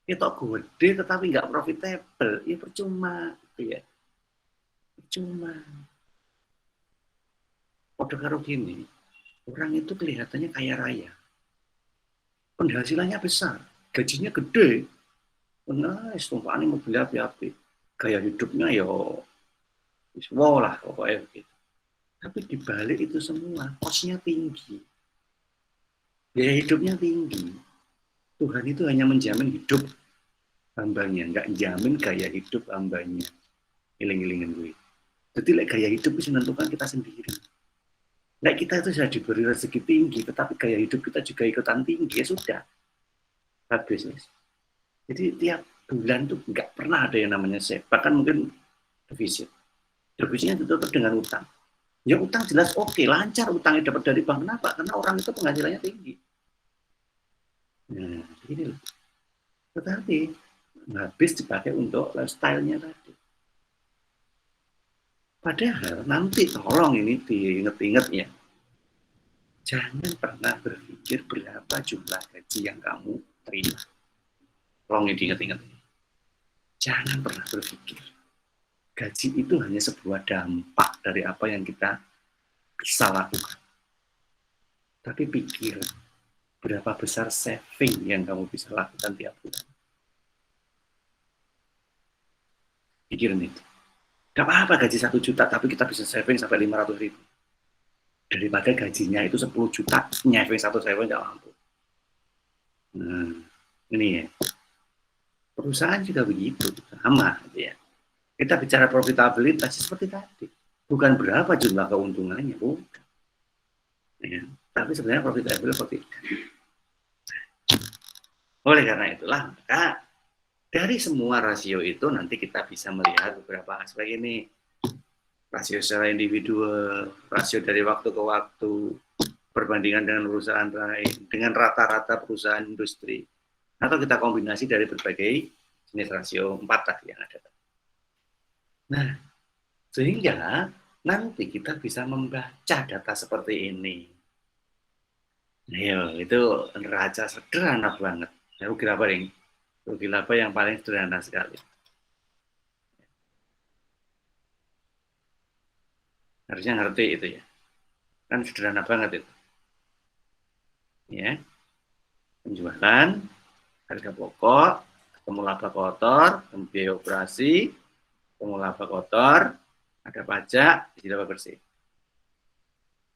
Itu gede tetapi nggak profitable, ya percuma, gitu ya. Percuma. Pada karo gini, orang itu kelihatannya kaya raya, penghasilannya besar, gajinya gede, nice, tumpahannya mobil api-api, gaya hidupnya yo, wow lah pokoknya begitu. Tapi dibalik itu semua, kosnya tinggi, gaya hidupnya tinggi. Tuhan itu hanya menjamin hidup hambanya, nggak jamin gaya hidup hambanya. Iling-ilingin gue. Jadi gaya hidup itu menentukan kita sendiri. Nah, kita itu sudah diberi rezeki tinggi, tetapi gaya hidup kita juga ikutan tinggi, ya sudah. Habis. Jadi tiap bulan tuh nggak pernah ada yang namanya save, bahkan mungkin defisit. Defisitnya ditutup dengan utang. Ya utang jelas oke, lancar utangnya dapat dari bank. Kenapa? Karena orang itu penghasilannya tinggi. Nah, ini loh. Tetapi habis dipakai untuk lifestyle-nya tadi. Padahal nanti tolong ini diinget-inget ya. Jangan pernah berpikir berapa jumlah gaji yang kamu terima. Tolong ini diinget-inget. Jangan pernah berpikir. Gaji itu hanya sebuah dampak dari apa yang kita bisa lakukan. Tapi pikir berapa besar saving yang kamu bisa lakukan tiap bulan. Pikirin itu. Gak apa-apa gaji 1 juta, tapi kita bisa saving sampai 500 ribu. Daripada gajinya itu 10 juta, nyaving 1 saving gak mampu. Nah, ini ya. Perusahaan juga begitu, sama. Ya. Kita bicara profitabilitas seperti tadi. Bukan berapa jumlah keuntungannya, bukan. Ya. Tapi sebenarnya profitabilitas seperti itu. Oleh karena itulah, maka dari semua rasio itu nanti kita bisa melihat beberapa aspek ini. Rasio secara individual, rasio dari waktu ke waktu, perbandingan dengan perusahaan lain, dengan rata-rata perusahaan industri, atau kita kombinasi dari berbagai jenis rasio 4 tadi yang ada. Nah, sehingga nanti kita bisa membaca data seperti ini. Ayo, itu neraca sederhana banget. Rugi laba nih. Rugi laba yang paling sederhana sekali. Harusnya ngerti itu ya. Kan sederhana banget itu. Ya. Penjualan, harga pokok, ketemu laba kotor, biaya operasi, ketemu laba kotor, ada pajak, jadi laba bersih.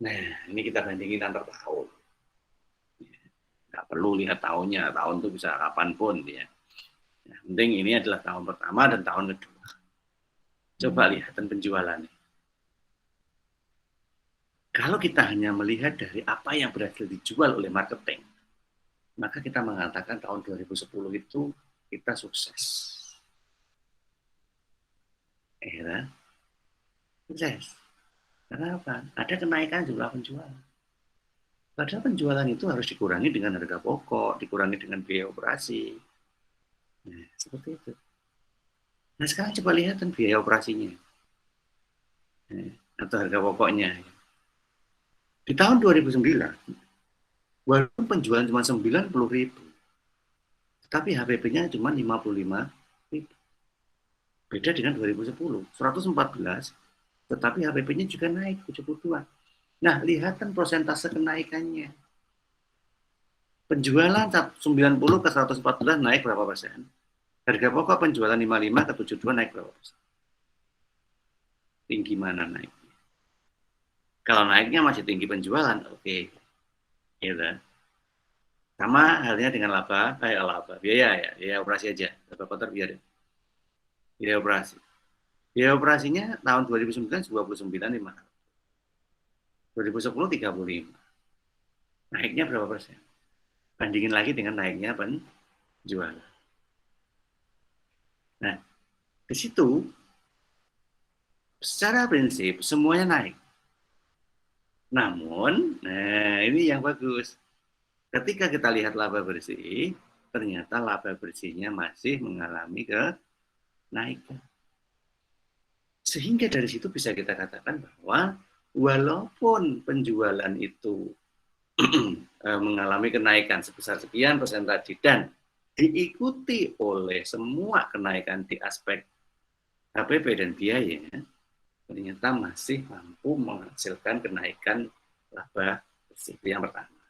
Nah, ini kita bandingin antar tahun. Nggak perlu lihat tahunnya, tahun itu bisa kapanpun ya. Yang penting ini adalah tahun pertama dan tahun kedua. Coba lihat penjualannya. Kalau kita hanya melihat dari apa yang berhasil dijual oleh marketing, maka kita mengatakan tahun 2010 itu kita sukses. Ya, sukses. Kenapa? Ada kenaikan jumlah penjualan. Padahal penjualan itu harus dikurangi dengan harga pokok, dikurangi dengan biaya operasi. Nah, seperti itu. Nah, sekarang coba lihat biaya operasinya. Nah, atau harga pokoknya. Di tahun 2009, walaupun penjualan cuma 90.000, tapi HPP-nya cuma 55.000. Beda dengan 2010, 114, tetapi HPP-nya juga naik 72. Nah, lihat persentase kenaikannya. Penjualan 90 ke 114 naik berapa persen? Harga pokok penjualan 55 ke 72 naik berapa persen? Tinggi mana naiknya? Kalau naiknya masih tinggi penjualan, oke. Gitu. Sama halnya dengan laba, biaya ya, biaya operasi aja. Laba kotor biaya operasi. Biaya operasinya tahun 2009 29,5. 2010 35. Naiknya berapa persen? Bandingin lagi dengan naiknya penjualan. Nah, di situ secara prinsip semuanya naik. Namun, nah ini yang bagus. Ketika kita lihat laba bersih, ternyata laba bersihnya masih mengalami kenaikan. Sehingga dari situ bisa kita katakan bahwa walaupun penjualan itu mengalami kenaikan sebesar sekian persen tadi dan diikuti oleh semua kenaikan di aspek HPP dan biaya, ternyata masih mampu menghasilkan kenaikan laba bersih. Itu yang pertama.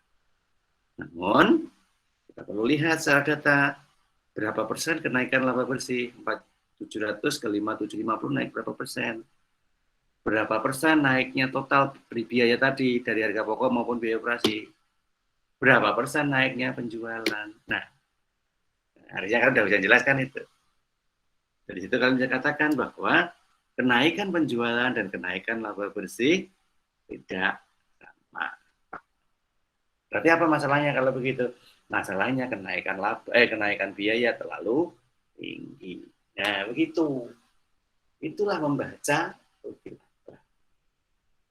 Namun, kita perlu lihat secara data berapa persen kenaikan laba bersih. 4.700 ke 5.750 naik berapa persen? Berapa persen naiknya total biaya tadi dari harga pokok maupun biaya operasi? Berapa persen naiknya penjualan? Nah, harusnya kan sudah bisa jelaskan itu. Dari situ kalian bisa katakan bahwa kenaikan penjualan dan kenaikan laba bersih tidak sama. Berarti apa masalahnya kalau begitu? Masalahnya kenaikan biaya terlalu tinggi. Nah, begitu. Itulah membaca.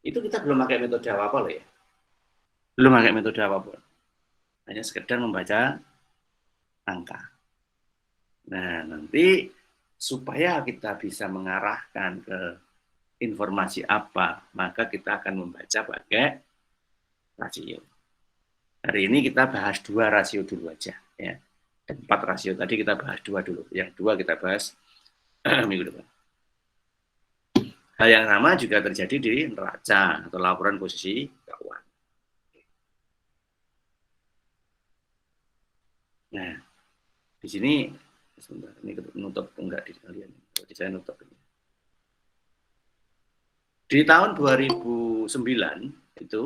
Itu kita belum pakai metode apa loh ya. Belum pakai metode apapun. Hanya sekedar membaca angka. Nah, nanti supaya kita bisa mengarahkan ke informasi apa, maka kita akan membaca pakai rasio. Hari ini kita bahas 2 rasio dulu aja, ya. Dan 4 rasio tadi kita bahas 2 dulu. Yang 2 kita bahas minggu depan. Hal yang sama juga terjadi di neraca atau laporan posisi keuangan. Nah, di sini sebentar, ini nutup enggak di kalian. Jadi saya nutup ini. Di tahun 2009 itu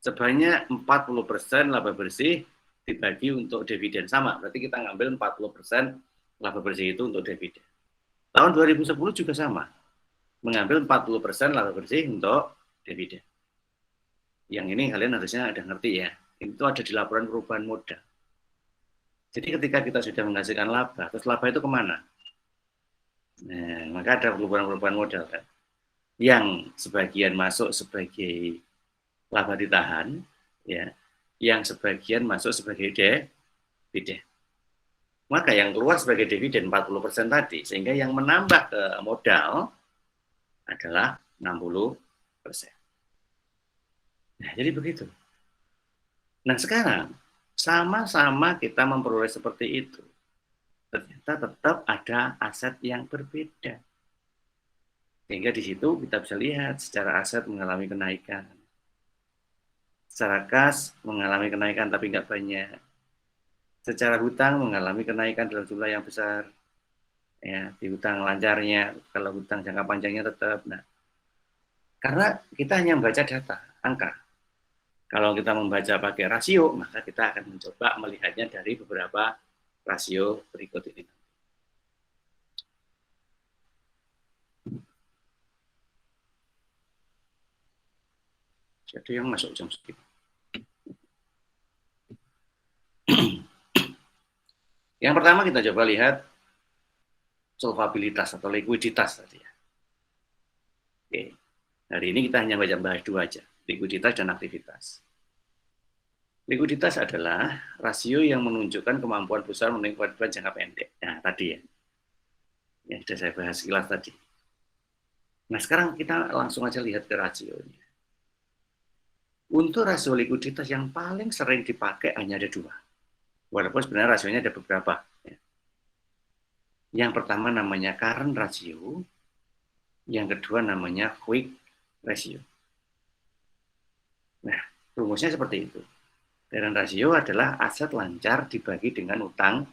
sebanyak 40% laba bersih dibagi untuk dividen sama. Berarti kita ngambil 40% laba bersih itu untuk dividen. Tahun 2010 juga sama. Mengambil 40% laba bersih untuk dividen. Yang ini kalian harusnya ada ngerti ya. Itu ada di laporan perubahan modal. Jadi ketika kita sudah menghasilkan laba, terus laba itu kemana? Nah, maka ada perubahan modal kan. Yang sebagian masuk sebagai laba ditahan, ya, yang sebagian masuk sebagai dividen. Maka yang keluar sebagai dividen 40% tadi, sehingga yang menambah ke modal adalah 60%. Nah, jadi begitu. Nah, sekarang sama-sama kita memperoleh seperti itu. Ternyata tetap ada aset yang berbeda. Sehingga di situ kita bisa lihat secara aset mengalami kenaikan. Secara kas mengalami kenaikan tapi nggak banyak. Secara hutang mengalami kenaikan dalam jumlah yang besar. Ya, di hutang lancarnya, kalau hutang jangka panjangnya tetap. Nah, karena kita hanya membaca data, angka. Kalau kita membaca pakai rasio, maka kita akan mencoba melihatnya dari beberapa rasio berikut ini. Jadi yang masuk jam segitu. Yang pertama kita coba lihat solvabilitas atau likuiditas tadi ya. Oke. Hari ini kita hanya bahas dua aja, likuiditas dan aktivitas. Likuiditas adalah rasio yang menunjukkan kemampuan perusahaan memenuhi kebutuhan jangka pendek. Nah, tadi ya. Yang sudah saya bahas sekilas tadi. Nah, sekarang kita langsung aja lihat ke rasionya. Untuk rasio likuiditas yang paling sering dipakai hanya ada dua. Walaupun sebenarnya rasionya ada beberapa. Yang pertama namanya current ratio, yang kedua namanya quick ratio. Nah, rumusnya seperti itu. Current ratio adalah aset lancar dibagi dengan utang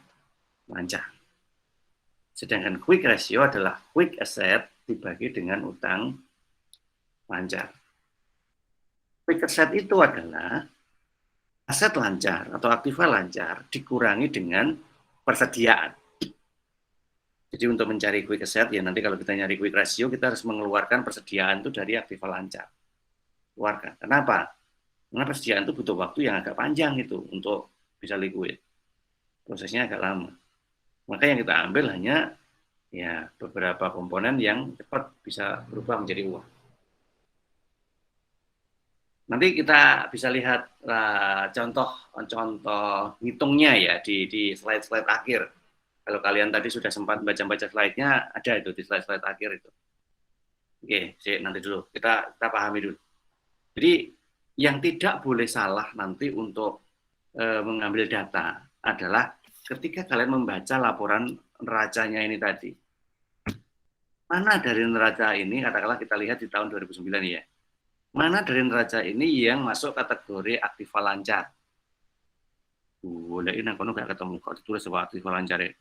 lancar. Sedangkan quick ratio adalah quick asset dibagi dengan utang lancar. Quick asset itu adalah aset lancar atau aktiva lancar dikurangi dengan persediaan. Jadi untuk mencari quick asset, ya nanti kalau kita nyari quick ratio, kita harus mengeluarkan persediaan itu dari aktiva lancar. Keluarkan. Kenapa? Karena persediaan itu butuh waktu yang agak panjang itu untuk bisa liquid. Prosesnya agak lama. Maka yang kita ambil hanya ya beberapa komponen yang cepat bisa berubah menjadi uang. Nanti kita bisa lihat contoh hitungnya ya di slide-slide akhir. Kalau kalian tadi sudah sempat baca-baca slide-nya, ada itu di slide-slide akhir itu. Oke, nanti dulu. Kita pahami dulu. Jadi yang tidak boleh salah nanti untuk mengambil data adalah ketika kalian membaca laporan neracanya ini tadi. Mana dari neraca ini, katakanlah kita lihat di tahun 2009 ya. Mana dari neraca ini yang masuk kategori aktiva lancar? Boleh ini kono nggak ketemu, kalau ditulis soal aktiva lancar ya.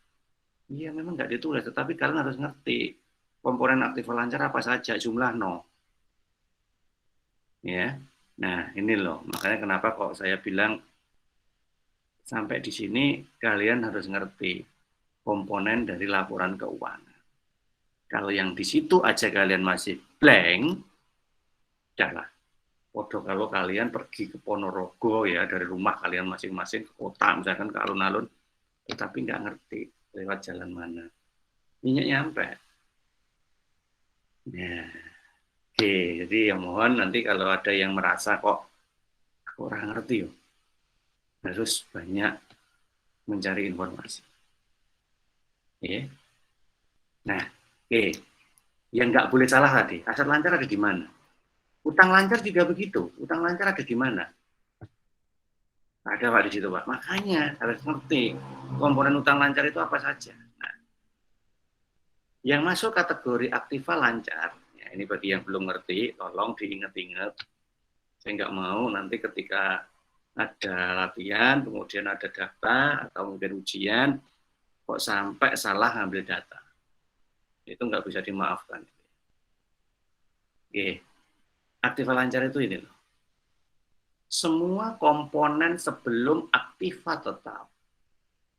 Iya memang nggak ditulis, tetapi kalian harus ngerti komponen aktiva lancar apa saja, jumlah no. Ya, nah ini loh, makanya kenapa kok saya bilang sampai di sini kalian harus ngerti komponen dari laporan keuangan. Kalau yang di situ aja kalian masih blank, udahlah. Podo kalau kalian pergi ke Ponorogo ya, dari rumah kalian masing-masing ke kota, misalkan ke alun-alun, tetapi nggak ngerti lewat jalan mana. Minyak nyampe. Nah, oke, jadi yang mohon nanti kalau ada yang merasa kok aku orang ngerti yo, harus banyak mencari informasi. Ya. Nah, oke, yang nggak boleh salah tadi, aset lancar ada di mana? Utang lancar juga begitu. Utang lancar ada di mana? Ada Pak di situ Pak. Makanya harus ngerti komponen utang lancar itu apa saja. Nah, yang masuk kategori aktiva lancar, ya ini bagi yang belum ngerti, tolong diingat-ingat. Saya nggak mau nanti ketika ada latihan, kemudian ada data atau mungkin ujian, kok sampai salah ngambil data. Itu nggak bisa dimaafkan. Oke. Aktiva lancar itu ini loh. Semua komponen sebelum aktiva tetap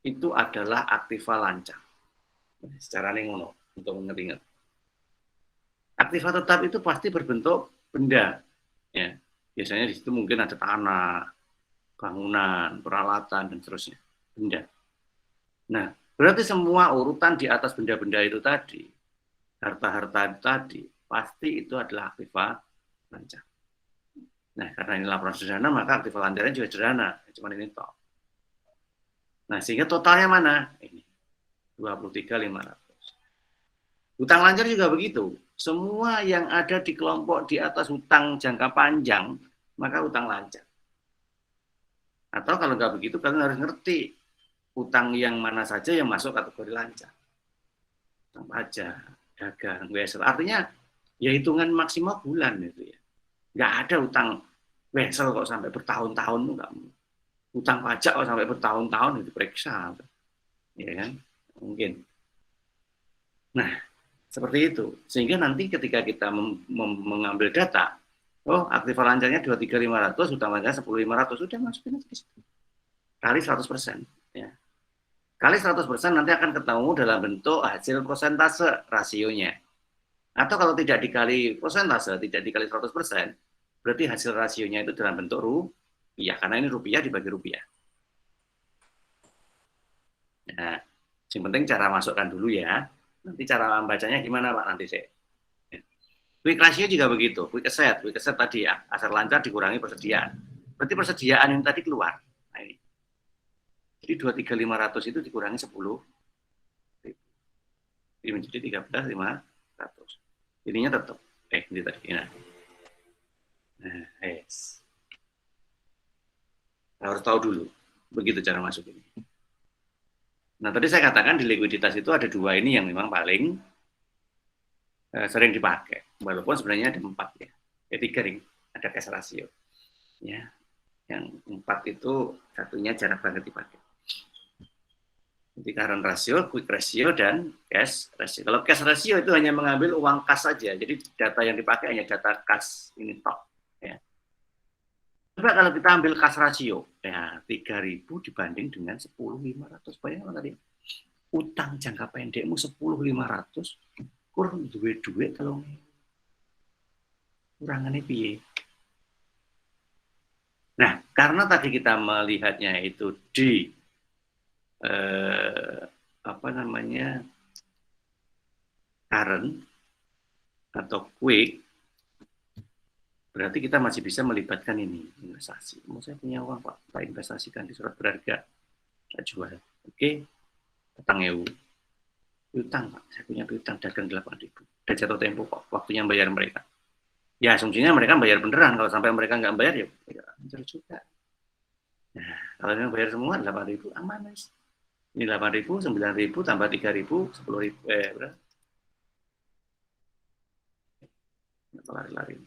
itu adalah aktiva lancar. Secara ini ngono untuk mengingat. Aktiva tetap itu pasti berbentuk benda. Ya, biasanya di situ mungkin ada tanah, bangunan, peralatan dan seterusnya. Benda. Nah, berarti semua urutan di atas benda-benda itu tadi, harta-harta tadi, pasti itu adalah aktiva lancar. Nah, karena ini laporan sederhana, maka aktif volunteernya juga sederhana. Cuma ini toh. Nah, sehingga totalnya mana? Ini 23.500. Hutang lancar juga begitu. Semua yang ada di kelompok di atas hutang jangka panjang, maka hutang lancar. Atau kalau nggak begitu, kalian harus ngerti hutang yang mana saja yang masuk kategori lancar. Hutang pajak, dagang, wesel. Artinya, ya hitungan maksimal bulan itu ya. Nggak ada hutang wesel kok sampai bertahun-tahun tuh nggak. Hutang pajak kok sampai bertahun-tahun itu periksa, ya kan? Mungkin. Nah, seperti itu. Sehingga nanti ketika kita mengambil data, oh aktif lancarnya 23.500, hutang lancarnya 10.500, sudah masukin ke situ. Kali 100%. Ya. Kali 100% nanti akan ketemu dalam bentuk hasil persentase rasionya. Atau kalau tidak dikali persentase, tidak dikali 100%, berarti hasil rasionya itu dalam bentuk rupiah, karena ini rupiah dibagi rupiah. Nah, yang penting cara masukkan dulu ya. Nanti cara membacanya gimana Pak nanti saya. Quick ratio juga begitu. Quick asset tadi ya, aset lancar dikurangi persediaan. Berarti persediaan yang tadi keluar. Nah, ini. Jadi 23.500 itu dikurangi 10. Ini menjadi 13.500. Ininya tetap. Ini tadi. Nah, yes. Harus tahu dulu. Begitu cara masuk ini. Nah, tadi saya katakan di likuiditas itu ada dua ini yang memang paling sering dipakai. Walaupun sebenarnya ada 4 ya. Ya 3 ring, ada cash ratio. Ya. Yang 4 itu satunya jarang banget dipakai. Jadi current ratio, quick ratio, dan cash ratio. Kalau cash ratio itu hanya mengambil uang kas saja. Jadi data yang dipakai hanya data kas ini top. Ya. Coba kalau kita ambil cash ratio, ya 3.000 dibanding dengan 10.500. Bayangkan tadi, utang jangka pendekmu 10.500, kurang duit kalau kurangannya piye. Nah, karena tadi kita melihatnya itu di current atau quick, berarti kita masih bisa melibatkan ini investasi. Saya punya uang Pak, saya investasikan di surat berharga, saya jual. Oke, utang EU. Piutang Pak, saya punya piutang dagang 8.000. Dan jatuh tempo kok, waktunya bayar mereka. Ya asumsinya mereka bayar beneran, kalau sampai mereka nggak bayar ya lancar juga. Nah, kalau mereka bayar semua 8.000 aman guys. Ini 8.000, 9.000 tambah 3.000, 10.000 berapa? Lari-lari.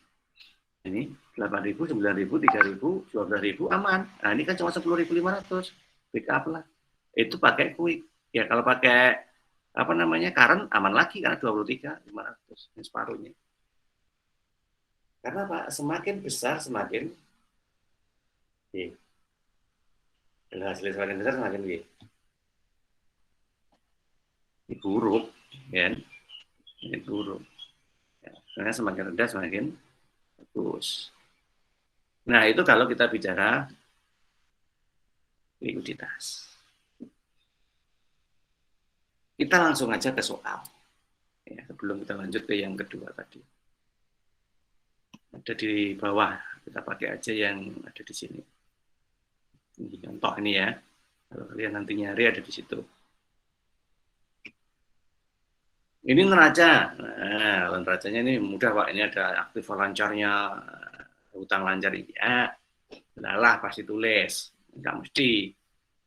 Ini 8.000, 9.000, 3.000, 12.000 aman. Nah ini kan cuma 10.500, backup lah. Itu pakai quick. Ya kalau pakai current aman lagi karena 23.500 ini separuhnya. Karena Pak semakin besar semakin hasilnya semakin besar semakin buruk, kan? Ini buruk. Ya, karena semakin rendah semakin bagus. Nah itu kalau kita bicara likuiditas. Kita langsung aja ke soal. Ya, sebelum kita lanjut ke yang kedua tadi. Ada di bawah, kita pakai aja yang ada di sini. Ini contoh ini ya. Kalau kalian nanti nyari ada di situ. Ini neraca. Nah, neracanya ini mudah Pak. Ini ada aktif lancarnya, hutang lancar ya. Lah pasti tulis. Enggak mesti.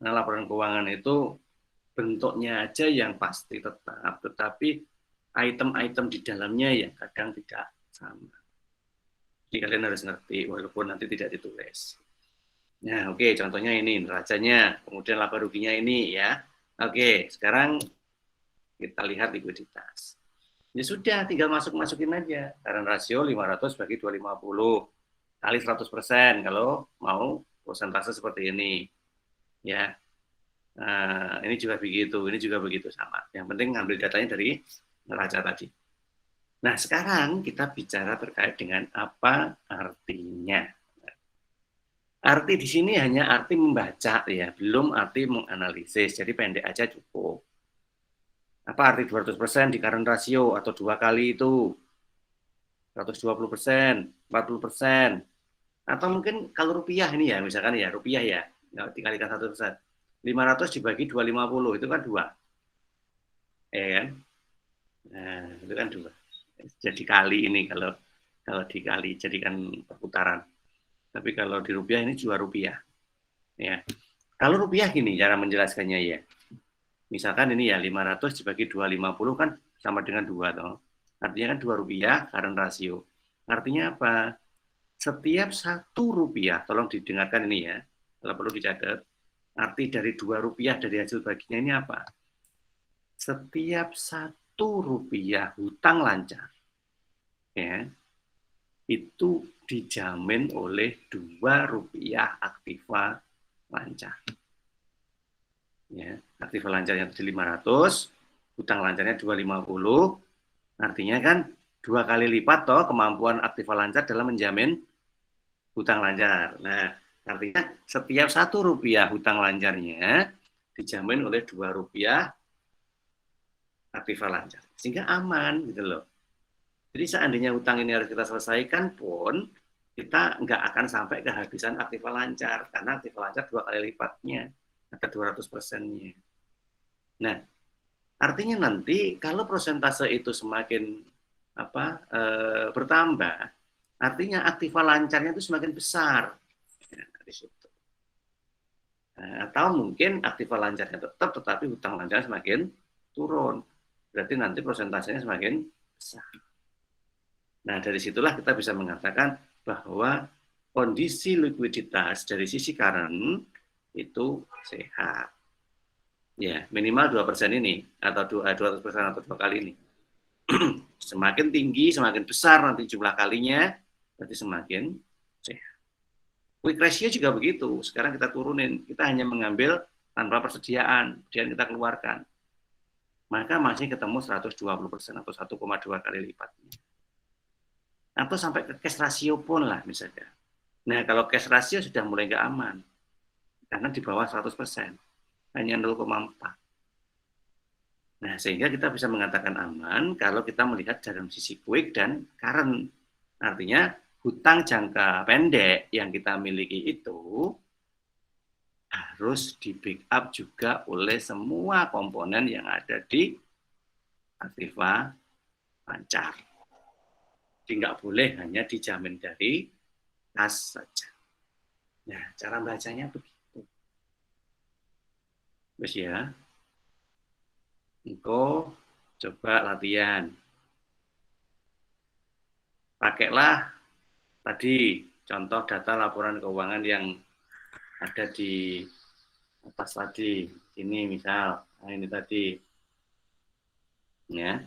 Nah, laporan keuangan itu bentuknya aja yang pasti tetap, tetapi item-item di dalamnya yang kadang tidak sama. Jadi kalian harus ngerti, walaupun nanti tidak ditulis. Nah, oke, contohnya ini neracanya, kemudian laba ruginya ini ya. Oke, sekarang kita lihat likuiditas. Ya sudah, tinggal masukin aja. Current ratio 500 bagi 250 kali 100% kalau mau persentase seperti ini. Ya. Nah, ini juga begitu sama. Yang penting ambil datanya dari neraca tadi. Nah, sekarang kita bicara terkait dengan apa artinya. Arti di sini hanya arti membaca ya, belum arti menganalisis. Jadi pendek aja cukup. Apa arti 200% di current ratio atau 2 kali itu? 120%, 40%. Atau mungkin kalau rupiah ini ya, misalkan ya, rupiah ya, dikalikan 1%. 500 dibagi 250, itu kan 2. Ya kan? Nah, itu kan 2. Jadi kali ini kalau dikali jadikan perputaran. Tapi kalau di rupiah ini 2 rupiah. Ya. Kalau rupiah gini cara menjelaskannya ya. Misalkan ini ya 500 dibagi 250 kan sama dengan 2 toh. Artinya kan 2 rupiah current rasio. Artinya apa? Setiap 1 rupiah, tolong didengarkan ini ya, kalau perlu dicatat, arti dari 2 rupiah dari hasil baginya ini apa? Setiap 1 rupiah hutang lancar, ya, itu dijamin oleh 2 rupiah aktiva lancar. Ya, aktiva lancarnya di 500, hutang lancarnya 250, artinya kan 2 kali lipat toh kemampuan aktiva lancar dalam menjamin hutang lancar. Nah, artinya setiap 1 rupiah hutang lancarnya dijamin oleh 2 rupiah aktiva lancar. Sehingga aman gitu loh. Jadi seandainya hutang ini harus kita selesaikan pun, kita nggak akan sampai kehabisan aktiva lancar. Karena aktiva lancar 2 kali lipatnya, ada 200%-nya. Nah, artinya nanti kalau persentase itu semakin bertambah, artinya aktiva lancarnya itu semakin besar. Ya, di situ. Nah, atau mungkin aktiva lancarnya tetap, tetapi hutang lancarnya semakin turun. Berarti nanti persentasenya semakin besar. Nah, dari situlah kita bisa mengatakan bahwa kondisi likuiditas dari sisi current itu sehat. Ya, minimal 2% ini, atau 200% atau 2 kali ini. Semakin tinggi, semakin besar nanti jumlah kalinya, berarti semakin sehat. Quick ratio juga begitu. Sekarang kita turunin, kita hanya mengambil tanpa persediaan, kemudian kita keluarkan. Maka masih ketemu 120% atau 1,2 kali lipatnya. Atau sampai ke cash ratio pun lah misalnya. Nah, kalau cash ratio sudah mulai nggak aman. Karena di bawah 100%. Hanya 0,4. Nah, sehingga kita bisa mengatakan aman kalau kita melihat dalam sisi quick dan current. Artinya, hutang jangka pendek yang kita miliki itu harus di backup juga oleh semua komponen yang ada di aktiva lancar. Jadi nggak boleh hanya dijamin dari kas saja. Nah, cara bacanya begitu. Terus ya, engkau coba latihan. Pakailah tadi contoh data laporan keuangan yang ada di atas tadi. Ini misal, nah ini tadi. Ya,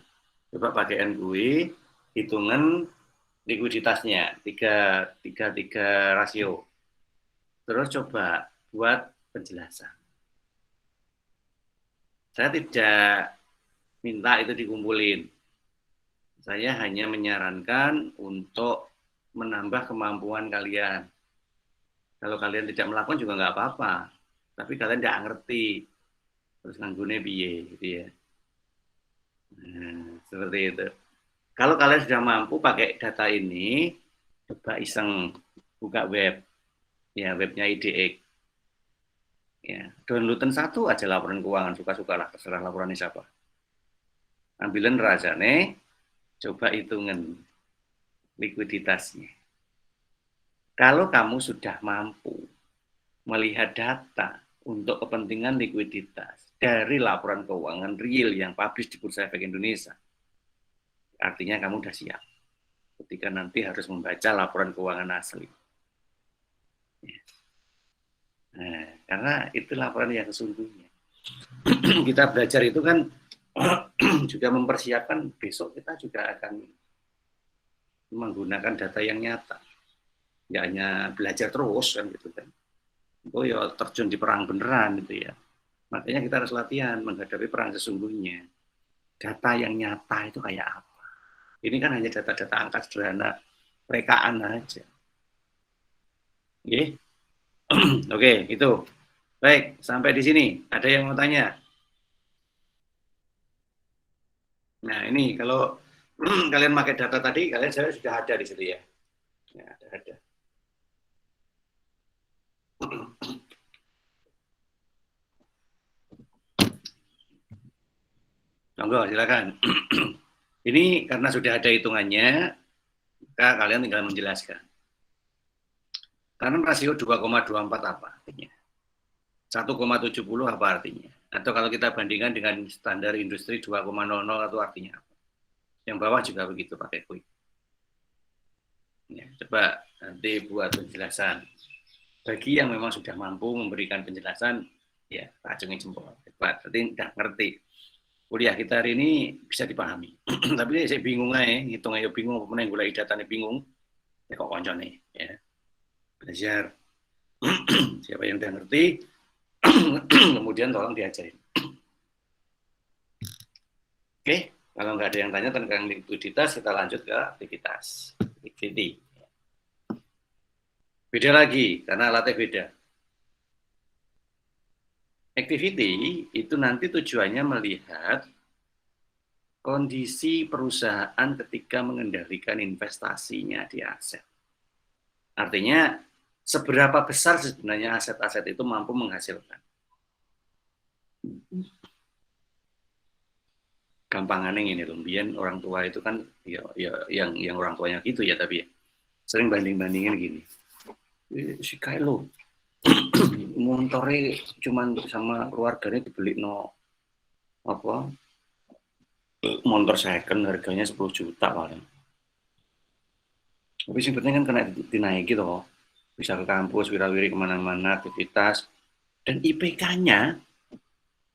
coba pakai NQI, hitungan likuiditasnya, 3 rasio. Terus coba buat penjelasan. Saya tidak minta itu dikumpulin. Saya hanya menyarankan untuk menambah kemampuan kalian. Kalau kalian tidak melakukan juga nggak apa-apa. Tapi kalian tidak ngerti. Terus nganggune piye gitu ya. Nah, seperti itu. Kalau kalian sudah mampu pakai data ini, coba iseng buka web, ya webnya IDX. Ya, downloadan 1 aja laporan keuangan, suka-suka lah, terserah laporannya siapa. Ambilin rasanya, coba hitungan likuiditasnya. Kalau kamu sudah mampu melihat data untuk kepentingan likuiditas dari laporan keuangan real yang publish di Bursa Efek Indonesia, artinya kamu sudah siap ketika nanti harus membaca laporan keuangan asli. Nah, karena itu laporan yang sesungguhnya. Kita belajar itu kan juga mempersiapkan besok kita juga akan menggunakan data yang nyata. Nggak hanya belajar terus kan gitu kan. Oh ya terjun di perang beneran gitu ya. Makanya kita harus latihan menghadapi perang sesungguhnya. Data yang nyata itu kayak apa? Ini kan hanya data-data angka sederhana rekaan aja. Oke. Oke, itu. Baik, sampai di sini. Ada yang mau tanya? Nah, ini kalau kalian pakai data tadi, kalian sudah ada di situ ya. Ya, ada. Monggo, silakan. Ini karena sudah ada hitungannya, maka kalian tinggal menjelaskan. Karena rasio 2,24 apa artinya? 1,70 apa artinya? Atau kalau kita bandingkan dengan standar industri 2,00 itu artinya apa? Yang bawah juga begitu pakai quick. Ya, coba nanti buat penjelasan. Bagi yang memang sudah mampu memberikan penjelasan, ya acungi jempol. Hebat, berarti udah ngerti. Kuliah kita hari ini bisa dipahami. Tapi saya bingung aja, ngitung aja bingung, kemudian gula datanya bingung. Ya kok konco nih, ya. Belajar. Siapa yang udah ngerti, kemudian tolong diajarin. Oke, kalau nggak ada yang tanya tentang likuiditas, kita lanjut ke aktivitas. Activity. Beda lagi, karena alatnya beda. Activity itu nanti tujuannya melihat kondisi perusahaan ketika mengendalikan investasinya di aset. Artinya, seberapa besar sebenarnya aset-aset itu mampu menghasilkan. Gampangannya ini loh, biar orang tua itu kan ya yang orang tuanya gitu ya, tapi ya, sering banding-bandingin gini. Si Kailo motornya cuman sama keluarganya dibeli apa motor second harganya 10 juta paling. Tapi sebetulnya kan kena dinaiki toh, bisa ke kampus, wirawiri kemana-mana, aktivitas, dan IPK-nya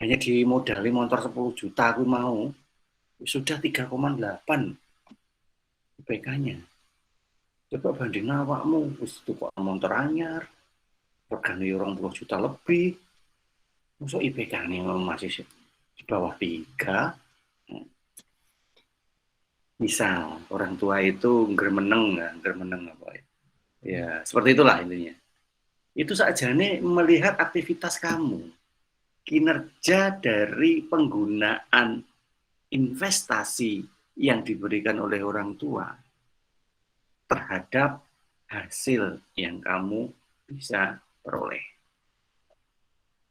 hanya dimodali motor 10 juta aku mau, sudah 3,8 IPK-nya. Coba banding awakmu, itu kok motor anyar, regane 20 juta lebih, masuk IPK-nya masih di bawah 3. Misal orang tua itu germeneng apa ya seperti itulah intinya. Itu saja nih melihat aktivitas kamu, kinerja dari penggunaan investasi yang diberikan oleh orang tua terhadap hasil yang kamu bisa peroleh.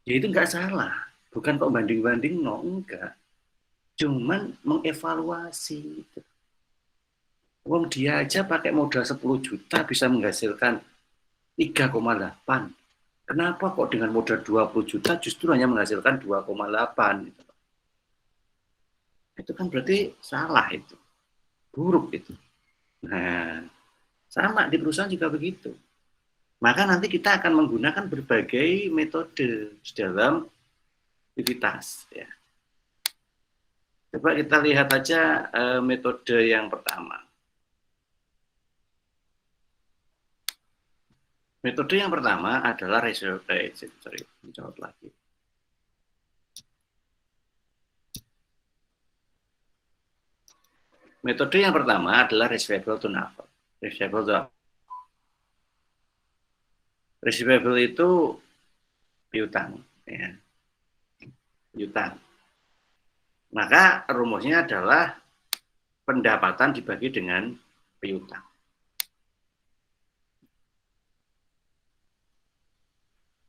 Ya itu nggak salah, bukan kok banding-banding, no, enggak. Cuman mengevaluasi gitu. Wong dia aja pakai modal 10 juta bisa menghasilkan 3,8. Kenapa kok dengan modal 20 juta justru hanya menghasilkan 2,8? Gitu. Itu kan berarti salah itu. Buruk itu. Nah, sama di perusahaan juga begitu. Maka nanti kita akan menggunakan berbagai metode dalam aktivitas. Ya. Coba kita lihat aja metode yang pertama. Metode yang pertama adalah Metode yang pertama adalah receivable to NAV. Receivable itu piutang, ya. Piutang. Maka rumusnya adalah pendapatan dibagi dengan piutang.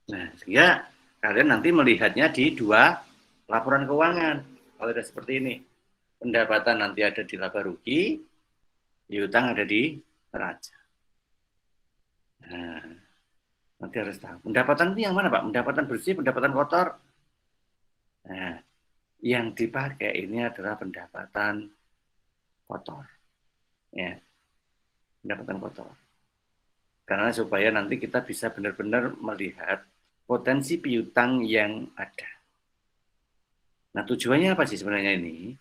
Nah, sehingga kalian nanti melihatnya di dua laporan keuangan. Kalau ada seperti ini, pendapatan nanti ada di laba rugi, piutang ada di neraca. Nah, nanti harus tahu. Pendapatan itu yang mana, Pak? Pendapatan bersih, pendapatan kotor? Nah, yang dipakai ini adalah pendapatan kotor. Ya, pendapatan kotor. Karena supaya nanti kita bisa benar-benar melihat potensi piutang yang ada. Nah, tujuannya apa sih sebenarnya ini?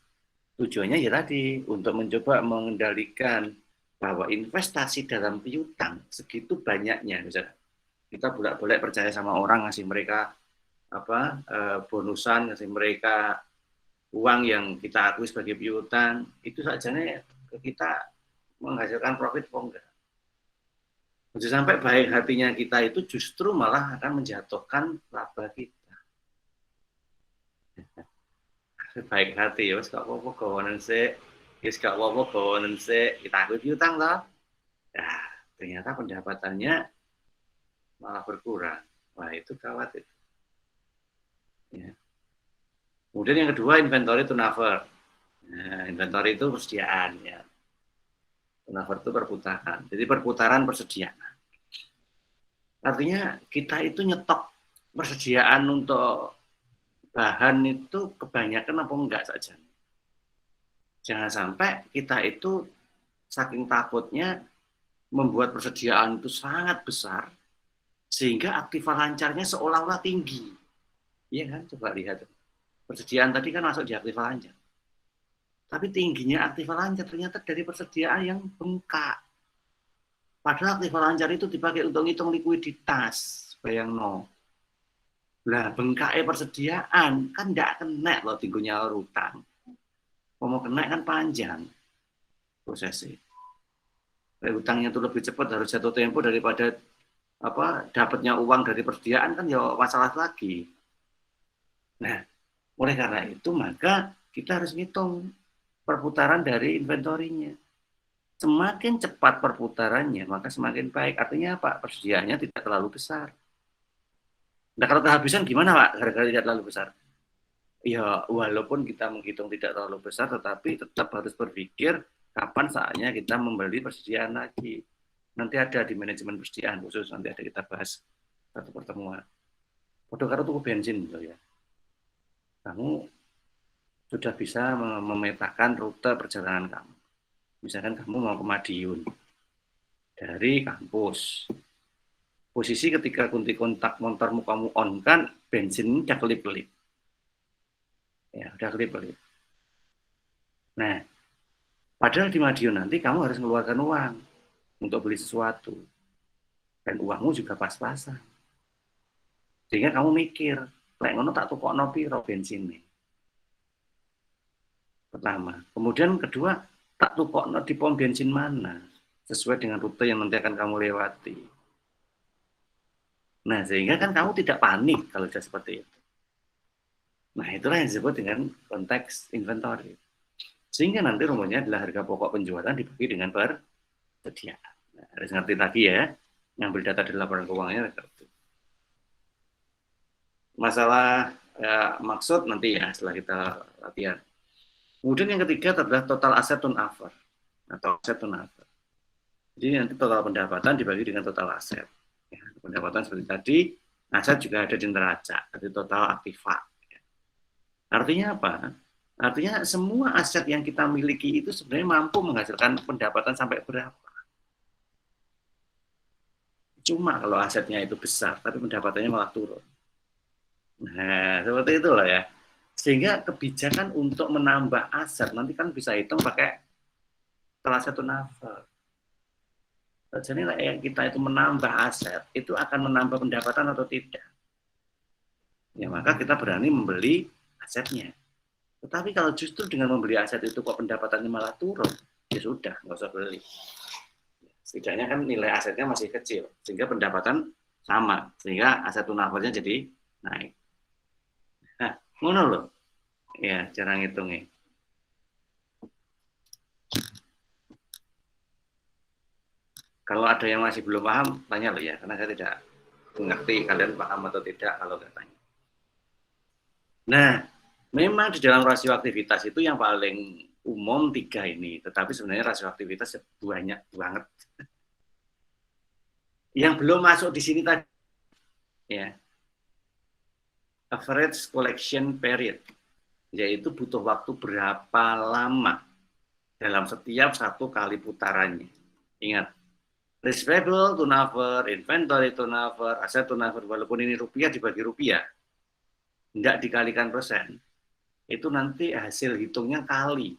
Tujuannya ya tadi, untuk mencoba mengendalikan bahwa investasi dalam piutang segitu banyaknya. Misalnya, kita bolak-balik percaya sama orang, ngasih mereka bonusan, ngasih mereka uang yang kita akui sebagai piutang, itu sajanya kita menghasilkan profit kok enggak. Jangan sampai baik hatinya kita itu justru malah akan menjatuhkan laba kita. Baik hati ya, wis gak apa-apa gawanen sik, wis gak apa-apa gawanen sik, kita akui piutang toh. Nah, ternyata pendapatannya malah berkurang. Wah, itu gawat itu. Ya. Kemudian yang kedua, inventory turnover. Nah, inventory itu persediaan ya. Turnover itu perputaran. Jadi perputaran persediaan. Artinya kita itu nyetok persediaan untuk bahan itu kebanyakan apa enggak saja. Jangan sampai kita itu saking takutnya membuat persediaan itu sangat besar sehingga aktiva lancarnya seolah-olah tinggi. Iya kan? Coba lihat. Persediaan tadi kan masuk di aktiva lancar. Tapi tingginya aktiva lancar ternyata dari persediaan yang bengkak. Padahal aktiva lancar itu dipakai untuk ngitung likuiditas. Bayang no. Lah bengkaknya persediaan kan tidak kena loh tingginya utang. Mau kena kan panjang prosesnya. Hutangnya itu lebih cepat harus jatuh tempo daripada dapatnya uang dari persediaan kan ya masalah lagi. Nah, oleh karena itu maka kita harus ngitung perputaran dari inventorinya. Semakin cepat perputarannya maka semakin baik. Artinya apa? Persediaannya tidak terlalu besar. Nah kalau kehabisan gimana Pak? Gara-gara tidak terlalu besar. Ya walaupun kita menghitung tidak terlalu besar tetapi tetap harus berpikir kapan saatnya kita membeli persediaan lagi. Nanti ada di manajemen persediaan khusus, nanti ada kita bahas satu pertemuan. Padahal karo tuku bensin loh ya. Kamu sudah bisa memetakan rute perjalanan kamu. Misalkan kamu mau ke Madiun dari kampus. Posisi ketika kunci kontak motormu kamu on kan bensin udah kelip-kelip. Ya, udah kelip-kelip. Nah, padahal di Madiun nanti kamu harus mengeluarkan uang untuk beli sesuatu. Dan uangmu juga pas-pasan. Sehingga kamu mikir, lek ngono tak tukokno piro bensinnya. Pertama. Kemudian kedua, tak tukokno di pom bensin mana sesuai dengan rute yang nanti akan kamu lewati. Nah, sehingga kan kamu tidak panik kalau sudah seperti itu. Nah, itulah yang disebut dengan konteks inventory. Sehingga nanti rumusnya adalah harga pokok penjualan dibagi dengan persediaan. Nah, harus ngerti lagi ya, ngambil data dari laporan keuangannya. Masalah maksud nanti ya setelah kita latihan. Kemudian yang ketiga adalah total aset turnover atau aset turnover. Jadi nanti total pendapatan dibagi dengan total aset. Ya, pendapatan seperti tadi, aset juga ada di neraca, jadi total aktiva. Artinya apa? Artinya semua aset yang kita miliki itu sebenarnya mampu menghasilkan pendapatan sampai berapa. Cuma kalau asetnya itu besar, tapi pendapatannya malah turun. Nah, seperti itulah ya. Sehingga kebijakan untuk menambah aset nanti kan bisa hitung pakai salah satu turnover. Jadi yang kita itu menambah aset, itu akan menambah pendapatan atau tidak. Ya maka kita berani membeli asetnya. Tetapi kalau justru dengan membeli aset itu kok pendapatannya malah turun, ya sudah, nggak usah beli. Setidaknya kan nilai asetnya masih kecil, sehingga pendapatan sama, sehingga aset turnovernya jadi naik. Nah, ngono loh. Ya, cara ngitungnya. Kalau ada yang masih belum paham, tanya loh ya, karena saya tidak mengerti kalian paham atau tidak kalau nggak tanya. Nah, memang di dalam rasio aktivitas itu yang paling umum 3 ini, tetapi sebenarnya rasio aktivitas banyak banget. Yang belum masuk di sini tadi, ya, average collection period, yaitu butuh waktu berapa lama dalam setiap satu kali putarannya. Ingat, receivable turnover, inventory turnover, aset turnover, walaupun ini rupiah dibagi rupiah, enggak dikalikan persen, itu nanti hasil hitungnya kali,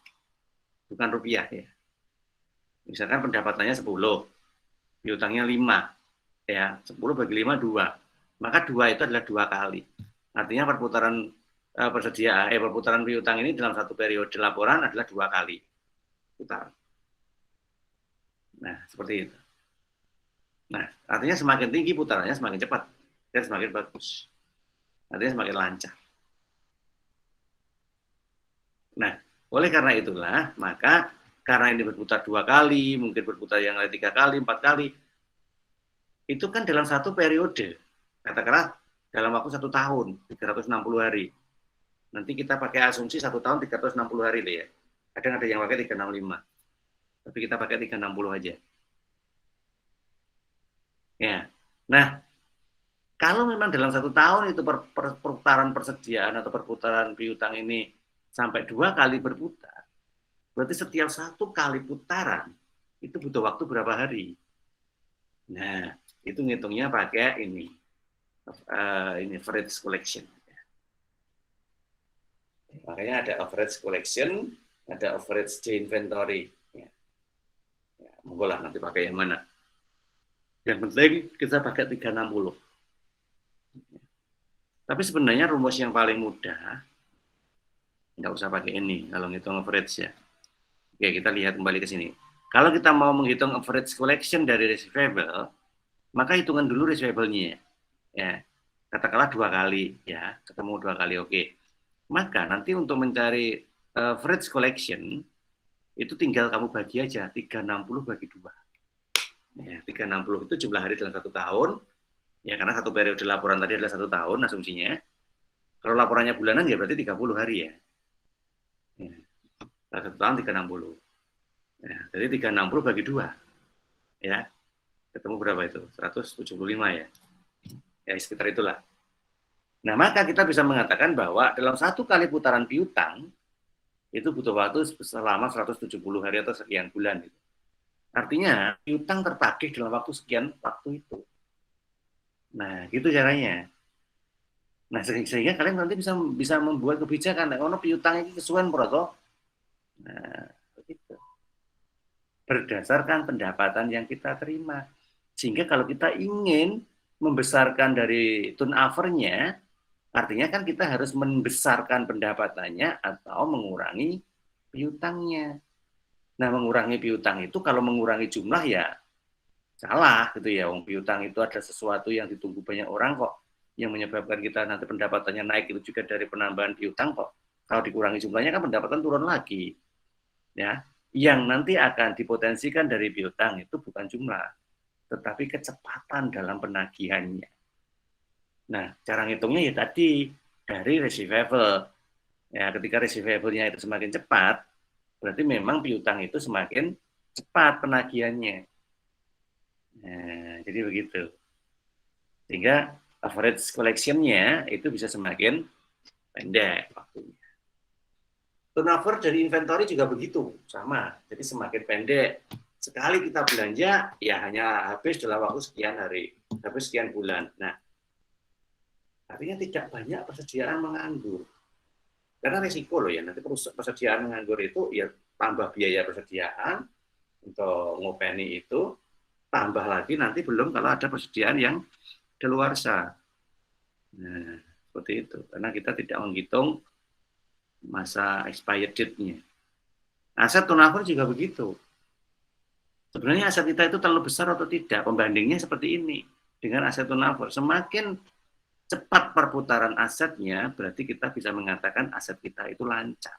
bukan rupiah ya. Misalkan pendapatannya 10, piutangnya 5, ya 10 bagi 5 2, maka 2 itu adalah 2 kali. Artinya perputaran perputaran piutang ini dalam satu periode laporan adalah 2 kali putaran. Nah seperti itu. Nah artinya semakin tinggi putarannya semakin cepat dan semakin bagus. Artinya semakin lancar. Nah, oleh karena itulah, maka karena ini berputar 2 kali, mungkin berputar yang lain 3 kali, 4 kali, itu kan dalam satu periode, katakanlah dalam waktu 1 tahun, 360 hari. Nanti kita pakai asumsi 1 tahun 360 hari ya. Kadang ada yang pakai 365. Tapi kita pakai 360 aja. Ya. Nah, kalau memang dalam 1 tahun itu perputaran persediaan atau perputaran piutang ini sampai 2 kali berputar, berarti setiap 1 kali putaran itu butuh waktu berapa hari? Nah, itu ngitungnya pakai ini average collection. Makanya ada average collection, ada average day inventory. Ya, monggo lah nanti pakai yang mana. Yang penting kita pakai 360. Tapi sebenarnya rumus yang paling mudah, nggak usah pakai ini kalau ngitung average ya. Oke, kita lihat kembali ke sini. Kalau kita mau menghitung average collection dari receivable, maka hitungan dulu receivable-nya. Ya, katakanlah 2 kali, ya, ketemu 2 kali, oke. Maka nanti untuk mencari average collection, itu tinggal kamu bagi aja, 360 bagi 2. Ya, 360 itu jumlah hari dalam 1 tahun, ya karena 1 periode laporan tadi adalah 1 tahun asumsinya. Kalau laporannya bulanan ya berarti 30 hari ya. Ya. 1 tahun 360. Ya, jadi 360 bagi 2. Ya. Ketemu berapa itu? 175 ya. Ya sekitar itulah. Nah, maka kita bisa mengatakan bahwa dalam 1 kali putaran piutang itu butuh waktu selama 170 hari atau sekian bulan. Artinya piutang tertagih dalam waktu sekian waktu itu. Nah, gitu caranya. Nah, sehingga kalian nanti bisa membuat kebijakan. Kalau piutang ini kesuwen proto. Nah, begitu. Berdasarkan pendapatan yang kita terima. Sehingga kalau kita ingin membesarkan dari turnover-nya, artinya kan kita harus membesarkan pendapatannya atau mengurangi piutangnya. Nah, mengurangi piutang itu kalau mengurangi jumlah ya salah gitu ya. Wong piutang itu ada sesuatu yang ditunggu banyak orang kok, yang menyebabkan kita nanti pendapatannya naik itu juga dari penambahan piutang kok. Kalau dikurangi jumlahnya kan pendapatan turun lagi. Ya, yang nanti akan dipotensikan dari piutang itu bukan jumlah, tetapi kecepatan dalam penagihannya. Nah, cara ngitungnya ya tadi dari receivable. Ya, ketika receivable-nya itu semakin cepat, berarti memang piutang itu semakin cepat penagihannya. Nah, jadi begitu. Sehingga average collection-nya itu bisa semakin pendek waktunya. Turnover dari inventory juga begitu, sama. Jadi semakin pendek. Sekali kita belanja, ya hanya habis dalam waktu sekian hari, habis sekian bulan. Nah, artinya tidak banyak persediaan menganggur. Karena resiko loh ya, nanti persediaan menganggur itu ya tambah biaya persediaan untuk ngopeni itu, tambah lagi nanti belum kalau ada persediaan yang keluarsa. Nah, seperti itu. Karena kita tidak menghitung masa expired date-nya. Aset turnover juga begitu. Sebenarnya aset kita itu terlalu besar atau tidak? Pembandingnya seperti ini. Dengan aset turnover, semakin cepat perputaran asetnya, berarti kita bisa mengatakan aset kita itu lancar.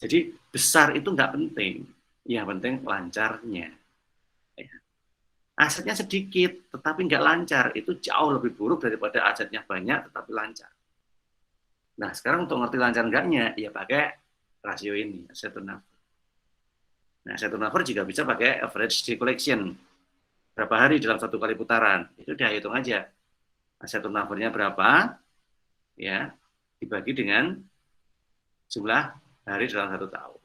Jadi besar itu nggak penting, yang penting lancarnya. Asetnya sedikit, tetapi nggak lancar, itu jauh lebih buruk daripada asetnya banyak, tetapi lancar. Nah, sekarang untuk ngerti lancar enggaknya, ya pakai rasio ini, aset turnover. Nah, aset turnover juga bisa pakai average day collection. Berapa hari dalam 1 kali putaran, itu dia hitung aja. Aset turnover-nya berapa, ya, dibagi dengan jumlah hari dalam 1 tahun.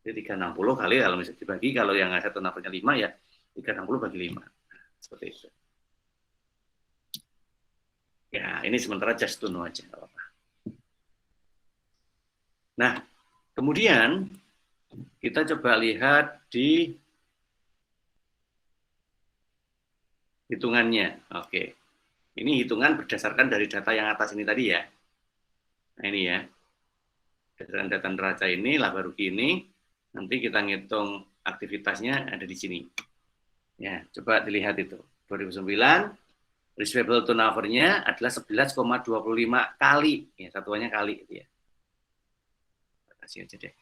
Jadi 360 kali, kalau misalnya dibagi, kalau yang aset turnover-nya 5, ya 360 bagi 5. Seperti itu. Ya, ini sementara just to know aja. Nah, kemudian kita coba lihat di hitungannya. Oke. Ini hitungan berdasarkan dari data yang atas ini tadi ya. Nah, ini ya. Berdasarkan data neraca ini, laba rugi ini, nanti kita ngitung aktivitasnya ada di sini. Ya, coba dilihat itu. 2009, receivable turnover-nya adalah 11,25 kali. Ya, satuannya kali. Ya. Kasih aja deh.